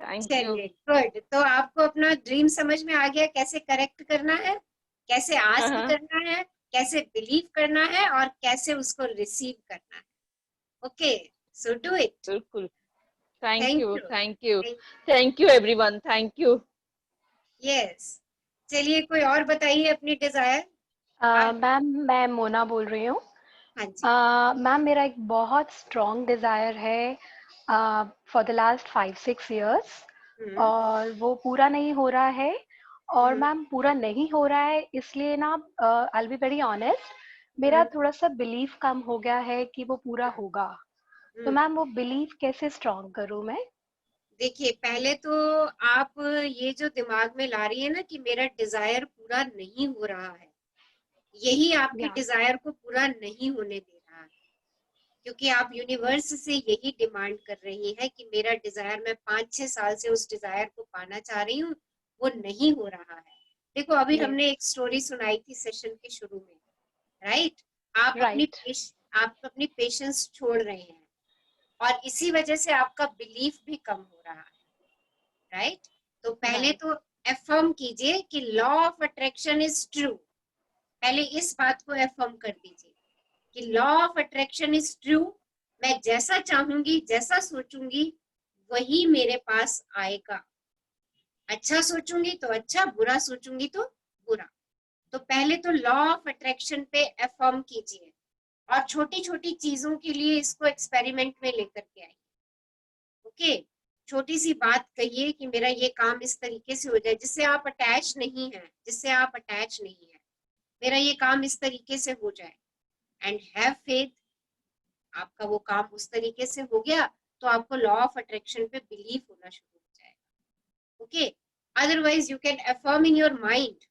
Thank you. चलिए गुड। तो आपको अपना ड्रीम समझ में आ गया, कैसे करेक्ट करना है, कैसे आस्क करना है, कैसे बिलीव करना है और कैसे उसको रिसीव करना है। Okay, so do it. बिल्कुल। Thank Thank you, you. thank you, Thank thank you everyone. Thank you. Yes. चलिए कोई और बताइए अपनी डिजायर। मैम मैं मोना बोल रही हूँ। हाँ जी। मैम मेरा एक बहुत स्ट्रॉन्ग डिज़ायर है फॉर द लास्ट 5-6 इयर्स और वो पूरा नहीं हो रहा है। और मैम पूरा नहीं हो रहा है इसलिए ना I will be very honest, मेरा थोड़ा सा बिलीफ कम हो गया है कि वो पूरा होगा। तो मैम वो बिलीफ कैसे स्ट्रॉन्ग करूँ मैं? देखिए पहले तो आप ये जो दिमाग में ला रही है ना कि मेरा डिजायर पूरा नहीं हो रहा है, यही आपके डिजायर को पूरा नहीं होने दे रहा है, क्योंकि आप यूनिवर्स से यही डिमांड कर रही है कि मेरा डिजायर, मैं 5-6 साल से उस डिजायर को पाना चाह रही हूँ, वो नहीं हो रहा है। देखो अभी हमने एक स्टोरी सुनाई थी सेशन के शुरू में, राइट? आप अपनी पेशेंस छोड़ रहे हैं और इसी वजह से आपका बिलीफ भी कम हो रहा है, राइट? तो पहले तो अफर्म कीजिए कि law of attraction is true. पहले इस बात को अफर्म कर दीजिए कि law of attraction is true. मैं जैसा चाहूंगी, जैसा सोचूंगी वही मेरे पास आएगा। अच्छा सोचूंगी तो अच्छा, बुरा सोचूंगी तो बुरा। तो पहले तो लॉ ऑफ अट्रैक्शन पे अफर्म कीजिए और छोटी छोटी चीजों के लिए इसको एक्सपेरिमेंट में लेकर के आइए। ओके, छोटी सी बात कहिए कि मेरा ये काम इस तरीके से हो जाए जिससे आप अटैच नहीं है, मेरा ये काम इस तरीके से हो जाए, एंड हैव फेथ। आपका वो काम उस तरीके से हो गया तो आपको लॉ ऑफ अट्रैक्शन पे बिलीव होना शुरू हो जाएगा। Okay, otherwise you can affirm in your mind.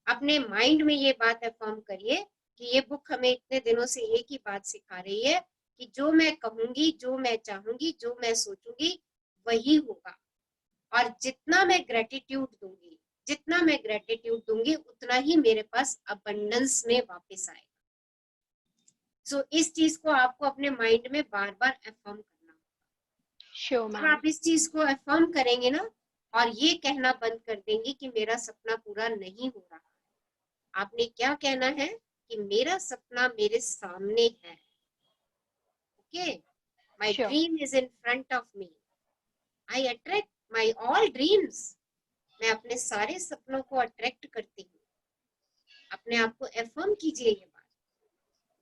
अपने माइंड में ये बात अफर्म करिए कि ये बुक हमें इतने दिनों से एक ही बात सिखा रही है कि जो मैं कहूंगी, जो मैं चाहूंगी, जो मैं सोचूंगी वही होगा। और जितना मैं ग्रेटिट्यूड दूंगी उतना ही मेरे पास अबंडेंस में वापस आएगा। सो इस चीज को आपको अपने माइंड में बार बार अफर्म करना होगा। जब आप इस चीज को अफर्म करेंगे ना और ये कहना बंद कर देंगे कि मेरा सपना पूरा नहीं हो रहा, आपने क्या कहना है कि मेरा सपना मेरे सामने है। Okay, my dream is in front of me, I attract my all dreams. मैं अपने सारे सपनों को अट्रैक्ट करती हूँ। अपने आप को अफर्म कीजिए ये बात।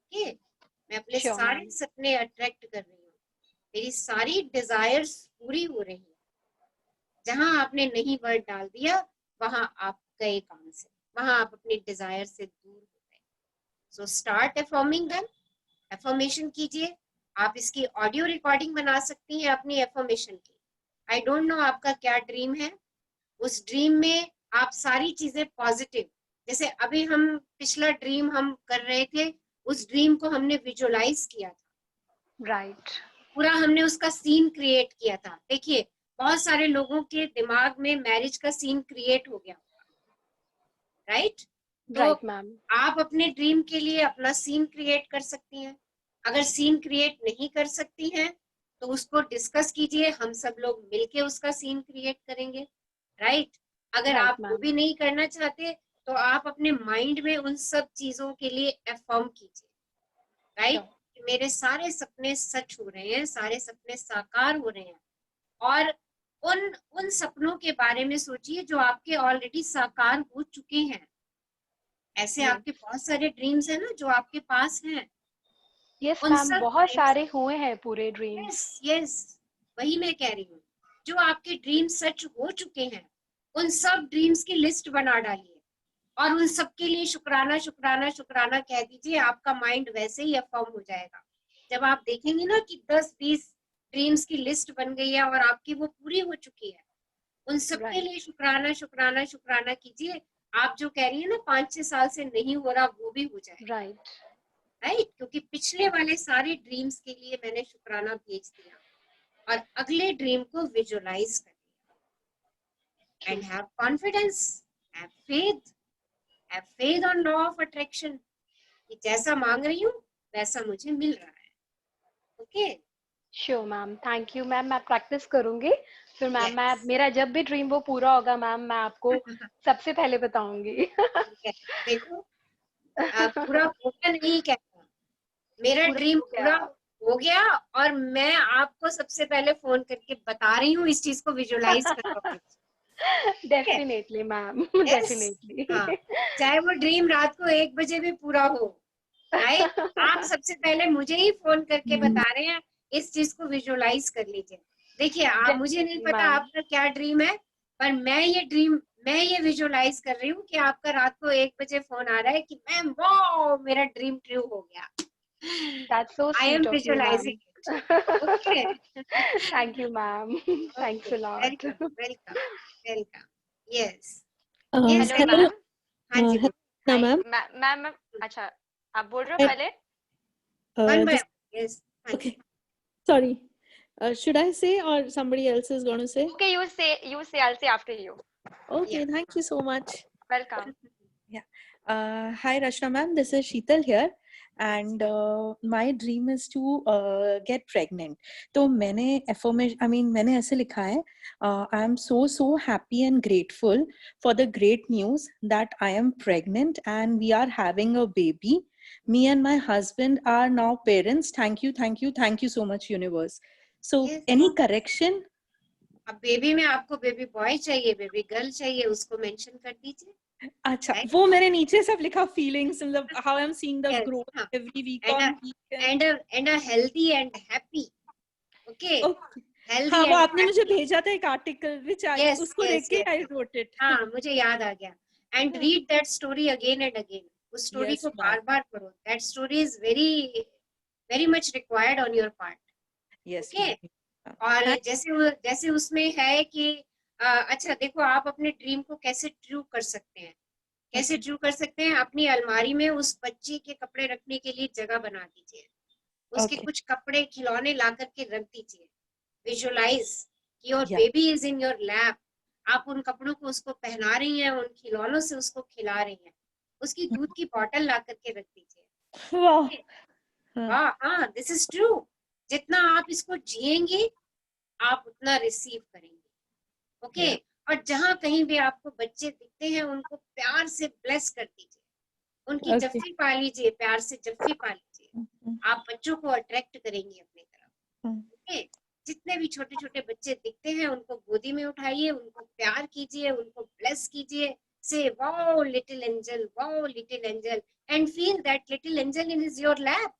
ओके, मैं अपने सारे सपने अट्रैक्ट कर रही हूँ, मेरी सारी डिजायर्स पूरी हो रही है। जहां आपने नहीं वर्ड डाल दिया वहां आप गए काम से, वहां आप अपने डिजायर से दूर हो गए। So start affirming them. Affirmation कीजिए। आप इसकी ऑडियो रिकॉर्डिंग बना सकती हैं अपनी अफर्मेशन की। आई डोंट नो आपका क्या ड्रीम है, उस ड्रीम में आप सारी चीजें पॉजिटिव, जैसे अभी हम पिछला ड्रीम हम कर रहे थे, उस ड्रीम को हमने विजुअलाइज किया था, राइट पूरा हमने उसका सीन क्रिएट किया था। देखिए बहुत सारे लोगों के दिमाग में मैरिज का सीन क्रिएट हो गया, राइट? तो राइट मैम। आप अपने ड्रीम के लिए अपना सीन क्रिएट कर सकती हैं। अगर सीन क्रिएट नहीं कर सकती हैं तो उसको डिस्कस कीजिए, हम सब लोग मिलके उसका सीन क्रिएट करेंगे, राइट। अगर राइट आप वो मैम। भी नहीं करना चाहते तो आप अपने माइंड में उन सब चीजों के लिए अफर्म कीजिए, राइट, कि मेरे सारे सपने सच हो रहे हैं, सारे सपने साकार हो रहे हैं। और उन सपनों के बारे में सोचिए जो आपके ऑलरेडी साकार हो चुके हैं। ऐसे आपके बहुत सारे ड्रीम्स हैं ना जो आपके पास हैं। यस उन मैम, सब बहुत ड्रीम्स, सारे हुए हैं पूरे ड्रीम्स। यस यस, वही मैं कह रही हूँ। जो आपके ड्रीम सच हो चुके हैं उन सब ड्रीम्स की लिस्ट बना डालिए और उन सब के लिए शुक्राना शुक्राना शुक्राना कह दीजिए। आपका माइंड वैसे ही अफर्म हो जाएगा। जब आप देखेंगे ना कि 10-20 ड्रीम्स की लिस्ट बन गई है और आपकी वो पूरी हो चुकी है, उन सब के लिए शुक्राना शुक्राना शुक्राना कीजिए। आप जो कह रही है ना 5-6 साल से नहीं हो रहा, वो भी हो जाए, राइट राइट, क्योंकि पिछले वाले सारे ड्रीम्स के लिए मैंने शुक्राना भेज दिया और अगले ड्रीम को विजुअलाइज कर दिया। And have confidence, have faith on law of attraction कि जैसा मांग रही हूँ वैसा मुझे मिल रहा है। Okay, sure ma'am, thank you ma'am, मैं प्रैक्टिस करूंगी। फिर मैम मैं मेरा जब भी ड्रीम वो पूरा होगा मैम, मैं आपको सबसे पहले बताऊंगी। देखो पूरा होगा नहीं कहता, मेरा ड्रीम पूरा हो गया और मैं आपको सबसे पहले फोन करके बता रही हूँ, इस चीज को विजुअलाइज करो। Definitely ma'am, definitely. हाँ, चाहे वो ड्रीम रात को 1 बजे भी पूरा हो, राइट, आप सबसे पहले मुझे ही फोन करके बता रहे हैं, इस चीज को विजुअलाइज कर लीजिए। देखिए आप, मुझे नहीं पता आपका क्या ड्रीम है, पर मैं ये विजुअलाइज कर रही हूँ कि आपका रात को 1 बजे फोन आ रहा है कि मैम वाओ मेरा ड्रीम ट्रू हो गया। That's so I am sweet of you, visualizing ma'am. it. Okay. Thank you, ma'am. Thanks a lot. Welcome. Yes. Yes, Hello, ma'am. हाँ जी, Hello, ma'am. मैम अच्छा आप बोल रहे हो पहले? One by Just, one. Yes. okay. Sorry. Should I say or somebody else is going to say? Okay, you say. I'll say after you. Okay, thank you so much. Welcome. Yeah. Hi, Rachna ma'am. This is Sheetal here. And my dream is to get pregnant. तो मैंने मैंने ऐसे लिखा है, I am so happy and grateful for the great news that I am pregnant and we are having a baby. Me and my husband are now parents. Thank you so much, universe. So any correction? अब baby में आपको baby boy चाहिए, baby girl चाहिए, उसको mention कर दीजिए। अच्छा, वो मैंने नीचे सब लिखा feelings, मतलब how I'm seeing the growth every week on week and a healthy and happy. Okay. Healthy हाँ, वो and आपने मुझे भेजा था एक आर्टिकल which I उसको देख के I wrote it. हाँ, मुझे याद आ गया। And read that story again and again. उस स्टोरी को बार-बार पढ़ो। That story is very much required on your part. Yes. Okay. और जैसे उसमें है कि अच्छा देखो आप अपने ड्रीम को कैसे ट्रू कर सकते हैं, कैसे ट्रू कर सकते हैं। अपनी अलमारी में उस बच्चे के कपड़े रखने के लिए जगह बना दीजिए, उसके कुछ कपड़े खिलौने ला करके रख दीजिए। विजुअलाइज कि your baby is in your lap, आप उन कपड़ों को उसको पहना रही हैं, उन खिलौनों से उसको खिला रही हैं, उसकी दूध की बोतल ला करके रख दीजिए। वाह, हाँ, दिस इज ट्रू। जितना आप इसको जिएंगे आप उतना रिसीव करेंगे। ओके। और जहां कहीं भी आपको बच्चे दिखते हैं उनको प्यार से ब्लेस कर दीजिए, उनकी जफ्फी पा लीजिए, प्यार से जफ्फी पा लीजिए। आप बच्चों को अट्रैक्ट करेंगे अपनी तरफ। ओके। जितने भी छोटे छोटे बच्चे दिखते हैं उनको गोदी में उठाइए, उनको प्यार कीजिए, उनको ब्लेस कीजिए। से wow little angel and feel that little angel in is your lap,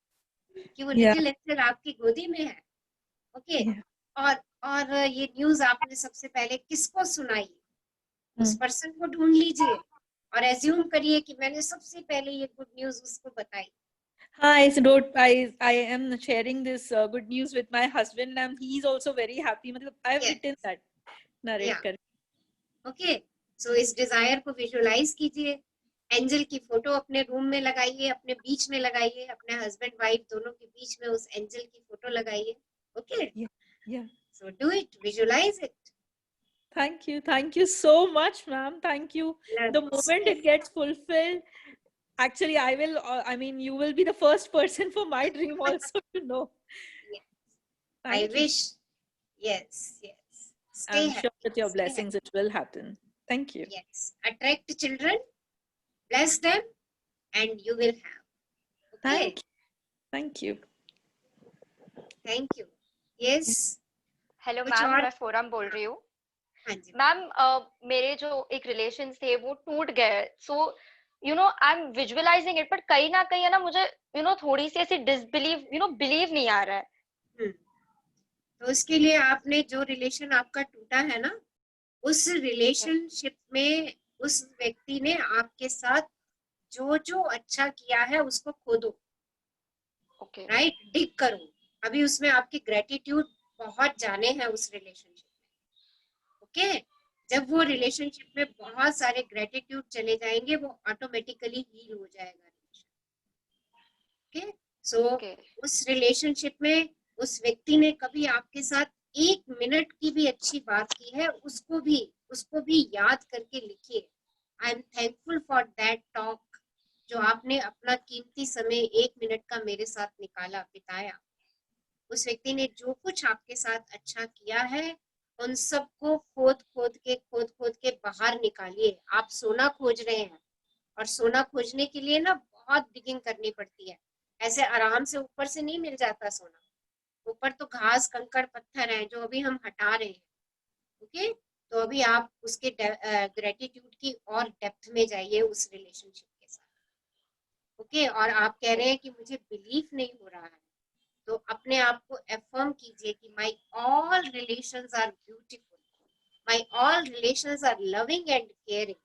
कि वो लिटिल एंजल आपकी गोदी में है। ओके। और ये न्यूज आपने सबसे पहले किसको सुनाई, उस पर्सन को ढूंढ लीजिए और एज्यूम करिए कि मैंने सबसे पहले ये गुड न्यूज उसको बताई। I am sharing this good news with my husband and he is also very happy. मतलब I've written that narrate कर। Okay, so इस डिजायर को विजुअलाइज कीजिए। एंजल की फोटो अपने रूम में लगाइए, अपने बीच में लगाइए, अपने हस्बैंड वाइफ दोनों के बीच में उस एंजल की फोटो लगाइए। Okay, so do it, visualize it. Thank you so much, ma'am. Thank you. The moment it gets fulfilled, actually, I will. I mean, you will be the first person for my dream also to know. Yes. Thank I you. wish. Yes, yes. Stay I'm happy. sure with your Stay blessings, happy. it will happen. Thank you. Yes. Attract children, bless them, and you will have. Okay. Thank you. Thank you. Thank you. Yes. Hello कुछ ma'am, और? मैं forum बोल रही हूँ। हाँ जी। Ma'am मेरे जो एक रिलेशन थे वो टूट गए, so you know I am visualising it, but कहीं ना कहीं है ना मुझे थोड़ी सी ऐसी डिसबिलीव बिलीव नहीं आ रहा है। तो उसके लिए आपने जो रिलेशन आपका टूटा है ना, उस रिलेशनशिप में उस व्यक्ति ने आपके साथ जो जो अच्छा किया है उसको खोदो। ओके। राइट, डिग करो। अभी उसमें आपके ग्रेटिट्यूड बहुत जाने हैं उस रिलेशनशिप में। ओके, जब वो रिलेशनशिप में बहुत सारे ग्रेटिट्यूड चले जाएंगे वो ऑटोमेटिकली हील हो जाएगा। ओके, सो उस रिलेशनशिप में उस व्यक्ति ने कभी आपके साथ 1 मिनट की भी अच्छी बात की है, उसको भी याद करके लिखिए। I am thankful for that talk, जो आपने अपना कीमती समय 1 मिनट का मेरे साथ निकाला, बिताया। उस व्यक्ति ने जो कुछ आपके साथ अच्छा किया है उन सबको खोद खोद के बाहर निकालिए। आप सोना खोज रहे हैं, और सोना खोजने के लिए ना बहुत डिगिंग करनी पड़ती है। ऐसे आराम से ऊपर से नहीं मिल जाता सोना। ऊपर तो घास कंकड़ पत्थर हैं जो अभी हम हटा रहे हैं। ओके, तो अभी आप उसके ग्रेटिट्यूड की और डेप्थ में जाइए उस रिलेशनशिप के साथ। ओके, और आप कह रहे हैं कि मुझे बिलीफ नहीं हो रहा है, तो अपने आप को अफर्म कीजिए कि my all relations are beautiful, my all relations are loving and caring.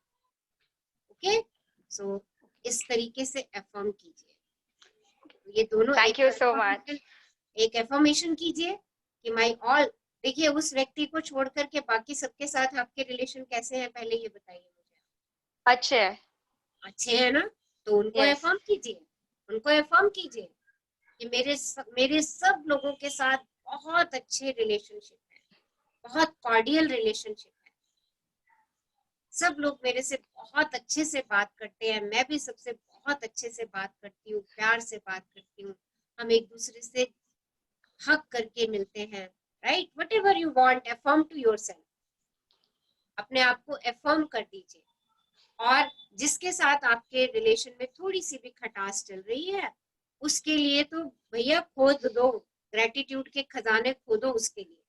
Okay, so इस तरीके से अफर्म कीजिए। ये दोनों थैंक यू सो मच। एक एफर्मेशन कीजिए कि माई ऑल। देखिए, उस व्यक्ति को छोड़ करके बाकी सबके साथ आपके रिलेशन कैसे हैं, पहले ये बताइए मुझे। अच्छे हैं ना? तो उनको एफर्म कीजिए, उनको एफर्म कीजिए कि मेरे सब लोगों के साथ बहुत अच्छे रिलेशनशिप है, बहुत कॉर्डियल रिलेशनशिप है। सब लोग मेरे से बहुत अच्छे से बात करते हैं, मैं भी सबसे बहुत अच्छे से बात करती हूँ, प्यार से बात करती हूँ। हम एक दूसरे से हक करके मिलते हैं। Right, whatever you want, affirm to yourself. अपने आप को अफर्म कर दीजिए। और जिसके साथ आपके रिलेशन में थोड़ी सी भी खटास चल रही है, उसके लिए तो भैया खोद दो, ग्रेटिट्यूड के खजाने खोदो उसके लिए।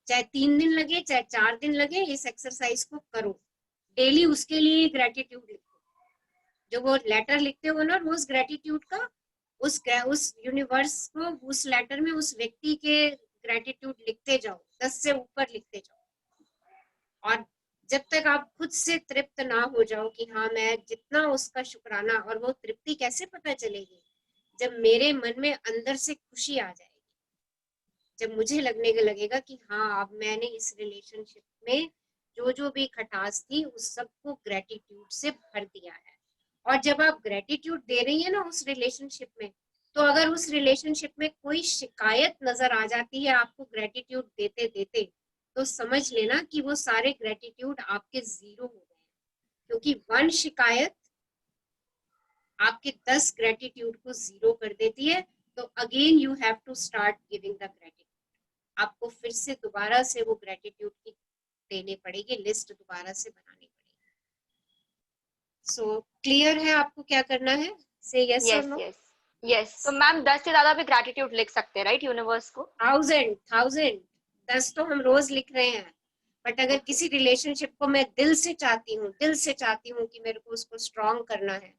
चाहे 3 दिन लगे, चाहे 4 दिन लगे, इस एक्सरसाइज को करो। डेली उसके लिए ग्रेटिट्यूड लिखो। जो वो लेटर लिखते हो ना रोज ग्रेटिट्यूड का, उस यूनिवर्स को उस लेटर में उस व्यक्ति के ग्रेटिट्यूड लिखते जाओ, 10 से ऊपर लिखते जाओ। और जब तक आप खुद से तृप्त ना हो जाओ कि हाँ मैं जितना उसका शुक्राना, और वो तृप्ति कैसे पता चलेगी, जब मेरे मन में अंदर से खुशी आ जाएगी, जब मुझे लगने लगेगा कि हाँ अब मैंने इस रिलेशनशिप में जो जो भी खटास थी उस सबको ग्रेटिट्यूड से भर दिया है। और जब आप ग्रेटिट्यूड दे रही है ना उस रिलेशनशिप में, तो अगर उस रिलेशनशिप में कोई शिकायत नजर आ जाती है आपको ग्रेटिट्यूड देते देते, तो समझ लेना कि वो सारे ग्रेटिट्यूड आपके 0 हो गए, क्योंकि 1 शिकायत आपके 10 ग्रेटिट्यूड को 0 कर देती है। तो again you have to start giving the gratitude. आपको फिर से दोबारा से वो ग्रेटिट्यूड की देनी पड़ेगी, लिस्ट दोबारा से बनानी पड़ेगी। सो क्लियर है आपको क्या करना है? से यस और नो? यस। तो मैम 10 से ज्यादा भी ग्रेटिट्यूड लिख सकते हैं राइट यूनिवर्स को? 1000 10 तो हम रोज लिख रहे हैं, बट अगर किसी रिलेशनशिप को मैं दिल से चाहती हूँ कि मेरे को उसको स्ट्रॉन्ग करना है,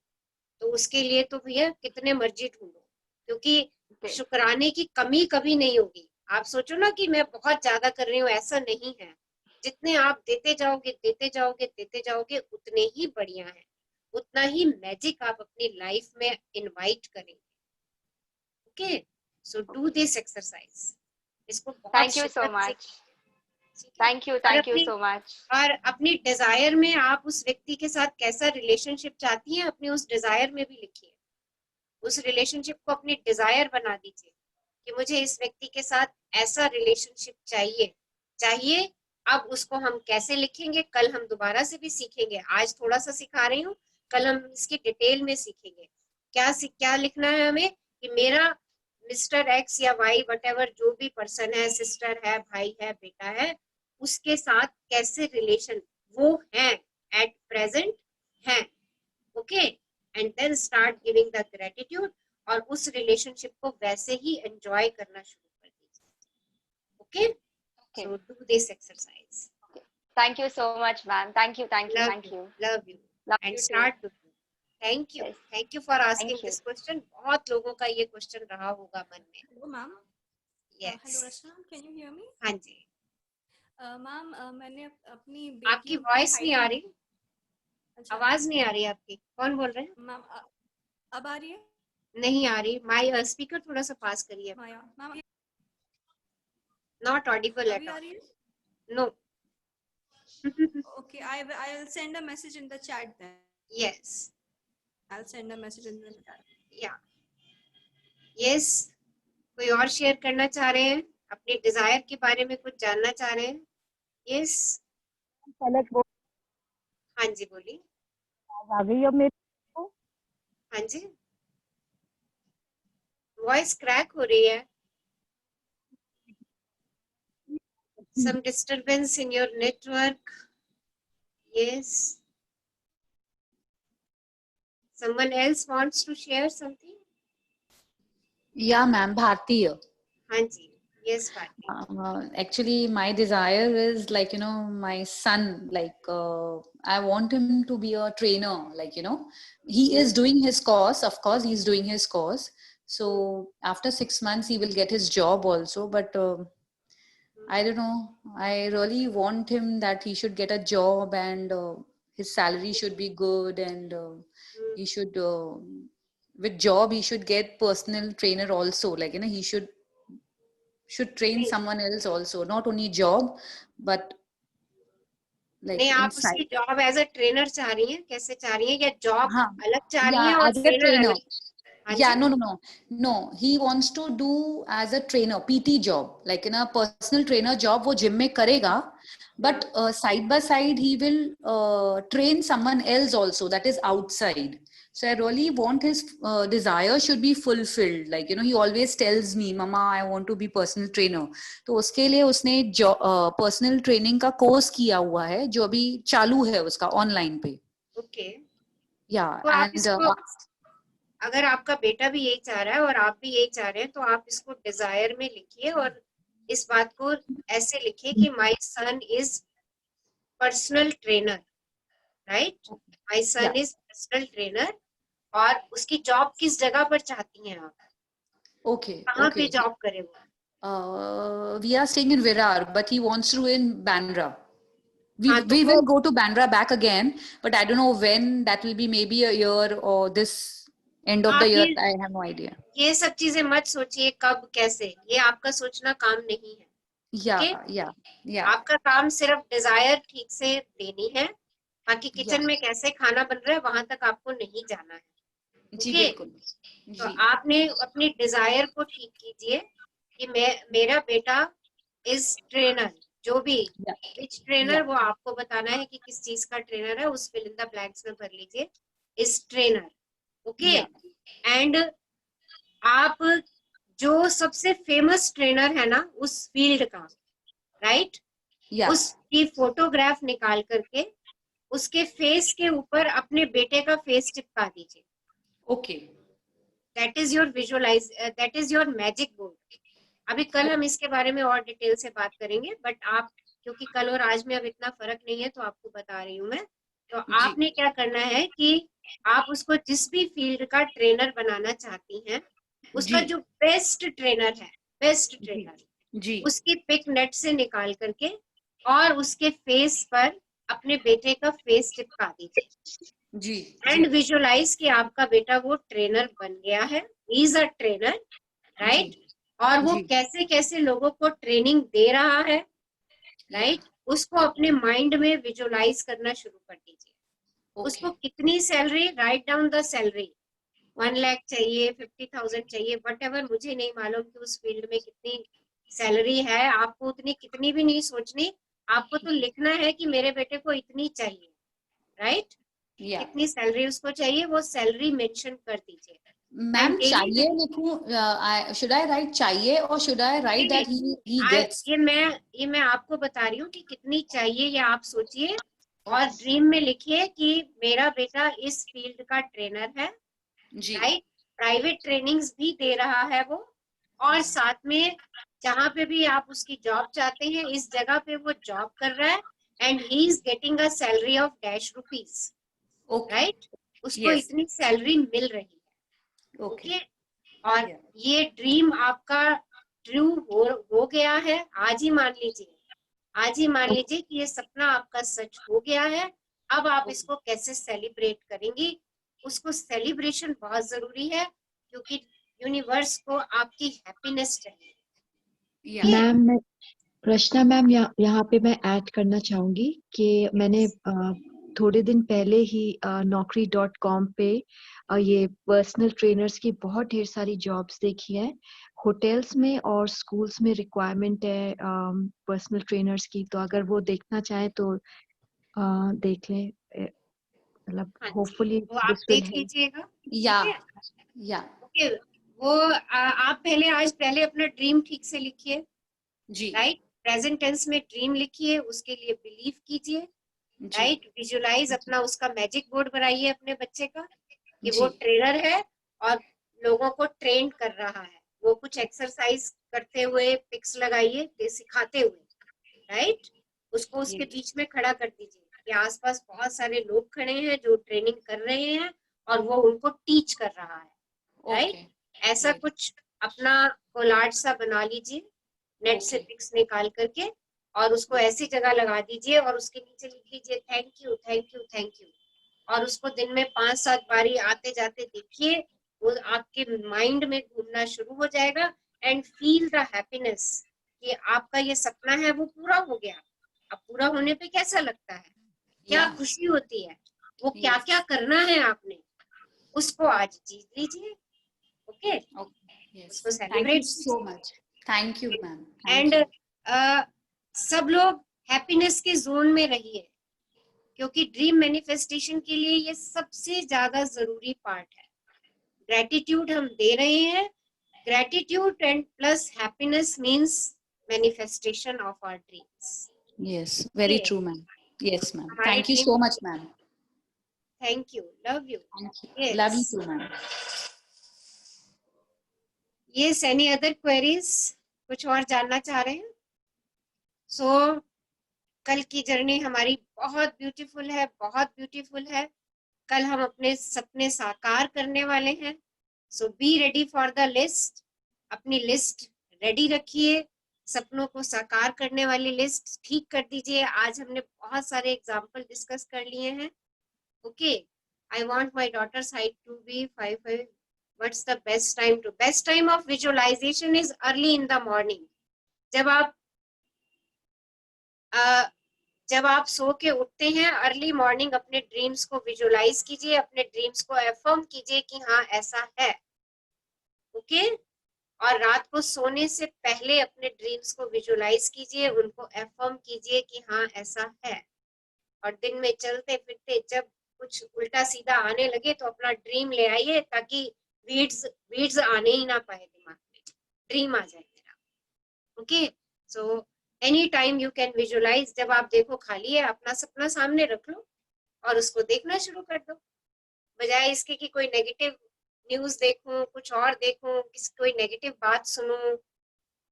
तो उसके लिए तो भैया कितने मर्जी ढूंढो, क्योंकि शुक्राने की कमी कभी नहीं होगी। आप सोचो ना कि मैं बहुत ज्यादा कर रही हूँ, ऐसा नहीं है। जितने आप देते जाओगे उतने ही बढ़िया है, उतना ही मैजिक आप अपनी लाइफ में इनवाइट करेंगे। Okay, so do this exercise. इसको बहुत thank you so much. Thank you so much. और अपनी डिजायर में आप उस व्यक्ति के साथ कैसा रिलेशनशिप चाहती हैं, अपनी उस डिजायर में भी लिखिए। उस रिलेशनशिप को अपनी डिजायर बना दीजिए कि मुझे इस व्यक्ति के साथ ऐसा रिलेशनशिप चाहिए अब उसको हम कैसे लिखेंगे, कल हम दोबारा से भी सीखेंगे। आज थोड़ा सा सिखा रही हूँ, कल हम इसकी डिटेल में सीखेंगे। क्या लिखना है हमें कि मेरा मिस्टर एक्स या वाई वटेवर जो भी पर्सन है, सिस्टर है, भाई है, बेटा है, उसके साथ कैसे रिलेशन वो है एट प्रेजेंट है। Okay, and then start giving the gratitude, और उस रिलेशनशिप को वैसे ही एंजॉय करना शुरू कर दीजिए। Okay, so do this exercise. Thank you so much, ma'am. Thank you. Love you and start to do. Thank you. Thank you for asking this question. बहुत लोगों का ये question रहा होगा मन में। Hello, ma'am. Yes. Hello, Rashna. Can you hear me? हाँ जी। Ma'am मैंने अपनी आपकी वॉइस नहीं आ रही, आवाज नहीं आ रही आपकी। कौन बोल रहे हैं? मैम अब आ रही है? नहीं आ रही। माई स्पीकर थोड़ा सा पास करिए। Ma'am Not audible at all. No. Okay, I'll send a message in the chat then. Yes. I'll send a message in the chat. Yeah. Yes. कोई और शेयर करना चाह रहे हैं, अपने डिजायर के बारे में कुछ जानना चाह रहे हैं? Yes. हाँ जी बोलिए। आ गई अब मेरे को? हाँ जी, वॉइस क्रैक हो रही है। Some disturbance in your network. Yes. Someone else wants to share something? Yeah, ma'am, Bharti here. हाँ जी, yes, Bharti. Actually, my desire is like, you know, my son, like, I want him to be a trainer, like, you know, he is doing his course, of course, he's doing his course. So after 6 months, he will get his job also, but I don't know. I really want him that he should get a job and his salary should be good, and he should, with job, he should get personal trainer also. Like, you know, he should train someone else also, not only job, but like नहीं, आप inside. उसकी job as a trainer चाह रही हैं? कैसे चाह रही हैं? या जॉब अलग चाह रही Yeah, हैं और as a ट्रेनर trainer. अलग? Yeah, no. He wants to do as a trainer, PT job, like in a personal trainer job. वो gym में करेगा, but side by side he will train someone else also. That is outside. So I really want his desire should be fulfilled. Like, you know, he always tells me, "Mama, I want to be personal trainer." तो उसके लिए उसने personal training का course किया हुआ है, जो अभी चालू है उसका online पे. Okay. Yeah, तो आप and इसको, अगर आपका बेटा भी यही चाह रहा है और आप भी यही चाह रहे हैं, तो आप इसको डिजायर में लिखिए और इस बात को ऐसे लिखिए कि my son is personal trainer, right? My son is personal trainer. और उसकी जॉब किस जगह पर चाहती हैं आप? Okay. कहाँ पे जॉब करे वो? We are staying in Virar, but he wants to in Bandra. We will go to Bandra back again, but I don't know when. That will be maybe a year or this end of the year. I have no idea. ये सब चीजें मत सोचिए कब कैसे, ये आपका सोचना काम नहीं है। Yeah. आपका काम सिर्फ डिजायर ठीक से देनी है, बाकी किचन में कैसे खाना बन रहा है वहां तक आपको नहीं जाना है। जी बिल्कुल। तो आपने अपनी डिजायर को ठीक कीजिए कि मेरा बेटा इज ट्रेनर, जो भी विच ट्रेनर वो आपको बताना है कि किस चीज का ट्रेनर है, उस फिल इन द ब्लैंक्स में भर लीजिए इज ट्रेनर। ओके, एंड आप जो सबसे फेमस ट्रेनर है ना उस फील्ड का, राइट, उसकी फोटोग्राफ निकाल करके उसके फेस के ऊपर अपने बेटे का फेस चिपका दीजिए। Okay, that is your visualise, that is your magic board. अभी कल हम इसके बारे में और डिटेल से बात करेंगे, बट आप क्योंकि कल और आज में अब इतना फर्क नहीं है तो आपको बता रही हूँ मैं। तो आपने क्या करना है कि आप उसको जिस भी फील्ड का ट्रेनर बनाना चाहती हैं, उसका जो बेस्ट ट्रेनर है, बेस्ट ट्रेनर, उसकी पिक नेट से निकाल करके और उसके फेस पर अपने बेटे का फेस चिपका दीजिए एंड विजुअलाइज कि आपका बेटा वो ट्रेनर बन गया है, he is a trainer, right, और वो कैसे कैसे लोगों को ट्रेनिंग दे रहा है, राइट, उसको अपने माइंड में विजुअलाइज करना शुरू कर दीजिए। उसको कितनी salary, write down the salary, 1 lakh चाहिए, 50,000 चाहिए, व्हाटएवर, मुझे नहीं मालूम कि उस फील्ड में कितनी सैलरी है, आपको उतनी कितनी भी नहीं सोचनी, आपको तो लिखना है कि मेरे बेटे को इतनी चाहिए, राइट? कितनी सैलरी उसको चाहिए, वो सैलरी मेंशन कर दीजिए। मैम चाहिए लिखूं, शुड आई राइट चाहिए और should I write that he gets? ये मैं आपको बता रही हूँ कि कितनी चाहिए, ये आप सोचिए और ड्रीम में लिखिए कि मेरा बेटा इस फील्ड का ट्रेनर है, राइट? प्राइवेट ट्रेनिंग्स भी दे रहा है वो, और साथ में जहाँ पे भी आप उसकी जॉब चाहते हैं इस जगह पे वो जॉब कर रहा है, and he is getting a salary of dash rupees, right? उसको इतनी सैलरी मिल रही है, ओके? और ये ड्रीम आपका ट्रू हो गया है, आज ही मान लीजिए, आज ही मान लीजिए कि ये सपना आपका सच हो गया है। अब आप इसको कैसे सेलिब्रेट करेंगी? उसको सेलिब्रेशन बहुत जरूरी है, क्योंकि यूनिवर्स को आपकी हैप्पीनेस चाहिए। मैम, रचना मैम, यहाँ पे मैं ऐड करना चाहूंगी कि मैंने थोड़े दिन पहले ही naukri.com पे ये पर्सनल ट्रेनर्स की बहुत ढेर सारी जॉब्स देखी है। होटल्स में और स्कूल्स में रिक्वायरमेंट है पर्सनल ट्रेनर्स की, तो अगर वो देखना चाहे तो देख लें, मतलब होपफुली वो आप देख लीजिएगा। या ओके, वो आप आज पहले अपना ड्रीम ठीक से लिखिए, राइट? प्रेजेंट टेंस में ड्रीम लिखिए, उसके लिए बिलीव कीजिए, राइट? विजुलाइज अपना उसका मैजिक बोर्ड बनाइए अपने बच्चे का कि वो ट्रेनर है और लोगों को ट्रेन कर रहा है। वो कुछ एक्सरसाइज करते हुए पिक्स लगाइए सिखाते हुए, राइट? उसको उसके बीच में खड़ा कर दीजिए कि आसपास बहुत सारे लोग खड़े हैं जो ट्रेनिंग कर रहे हैं और वो उनको टीच कर रहा है, राइट? ऐसा कुछ अपना कोलाज सा बना लीजिए नेट से पिक्स निकाल करके, और उसको ऐसी जगह लगा दीजिए और उसके नीचे लिख लीजिए thank you thank you thank you, और उसको दिन में 5-7 बारी आते जाते देखिए, वो आपके माइंड में घूमना शुरू हो जाएगा, एंड फील द हैप्पीनेस कि आपका ये सपना है वो पूरा हो गया। अब पूरा होने पे कैसा लगता है, क्या खुशी होती है, वो क्या क्या करना है आपने, उसको आज जीत लीजिए, ओके? उसको celebrate so much, thank you ma'am. And सब लोग हैप्पीनेस के जोन में रहिए, क्योंकि ड्रीम मैनिफेस्टेशन के लिए ये सबसे ज्यादा जरूरी पार्ट है। ग्रेटिट्यूड हम दे रहे हैं, gratitude and plus happiness means manifestation of our dreams. Yes, very true ma'am. Yes ma'am, thank you so much ma'am. Thank you, love you. Love you too ma'am. Yes, any other queries? कुछ और जानना चाह रहे हैं? सो कल की journey हमारी बहुत ब्यूटीफुल है, बहुत ब्यूटीफुल है। कल हम अपने सपने साकार करने वाले हैं। So be ready for the list. अपनी लिस्ट रेडी रखिए, सपनों को साकार करने वाली लिस्ट ठीक कर दीजिए। आज हमने बहुत सारे एग्जाम्पल डिस्कस कर लिए हैं, okay? I want my daughter's height to be 5'5". What's the best time to? Best time of visualization is early in the morning. जब आप सो के उठते हैं अर्ली मॉर्निंग, अपने ड्रीम्स को विजुलाइज कीजिए, अपने ड्रीम्स को एफर्म कीजिए कि हाँ ऐसा है, ओके? और रात को सोने से पहले अपने ड्रीम्स को विजुलाइज कीजिए, उनको एफर्म कीजिए कि हाँ ऐसा है। और दिन में चलते फिरते जब कुछ उल्टा सीधा आने लगे तो अपना ड्रीम ले आइए, ताकि वीड्स आने ही ना पाए दिमाग में, ड्रीम आ जाए मेरा, okay? So any time you can visualise. जब आप देखो खाली है, अपना सपना सामने रख लो और उसको देखना शुरू कर दो, बजाय इसके कि कोई नेगेटिव न्यूज देखूं, कुछ और देखूं, कोई नेगेटिव बात सुनूं,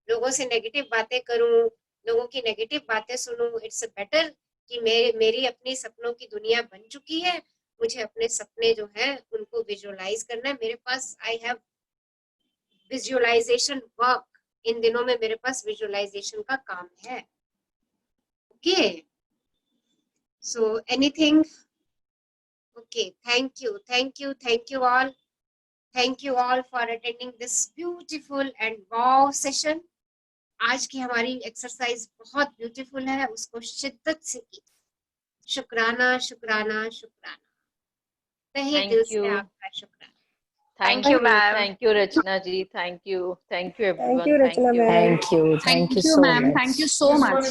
लोगों से नेगेटिव बातें करूं, लोगों की नेगेटिव बातें सुनूं। इट्स बेटर कि मेरी अपनी सपनों की दुनिया बन चुकी है, मुझे अपने सपने जो हैं उनको विजुलाइज करना है। मेरे पास आई हैव विजुअलाइजेशन वर्क, इन दिनों में मेरे पास विजुअलाइजेशन का काम है, okay? So anything? Okay, thank you all for attending this beautiful and wow session. आज की हमारी एक्सरसाइज बहुत ब्यूटीफुल है, उसको शिद्दत से की। शुक्राना शुक्राना शुक्राना, तहे दिल से आपका शुक्राना। Thank you ma'am, thank you Rachna ji, thank you everyone, Thank you Rachna ma'am. Thank you so much. Thank you so much.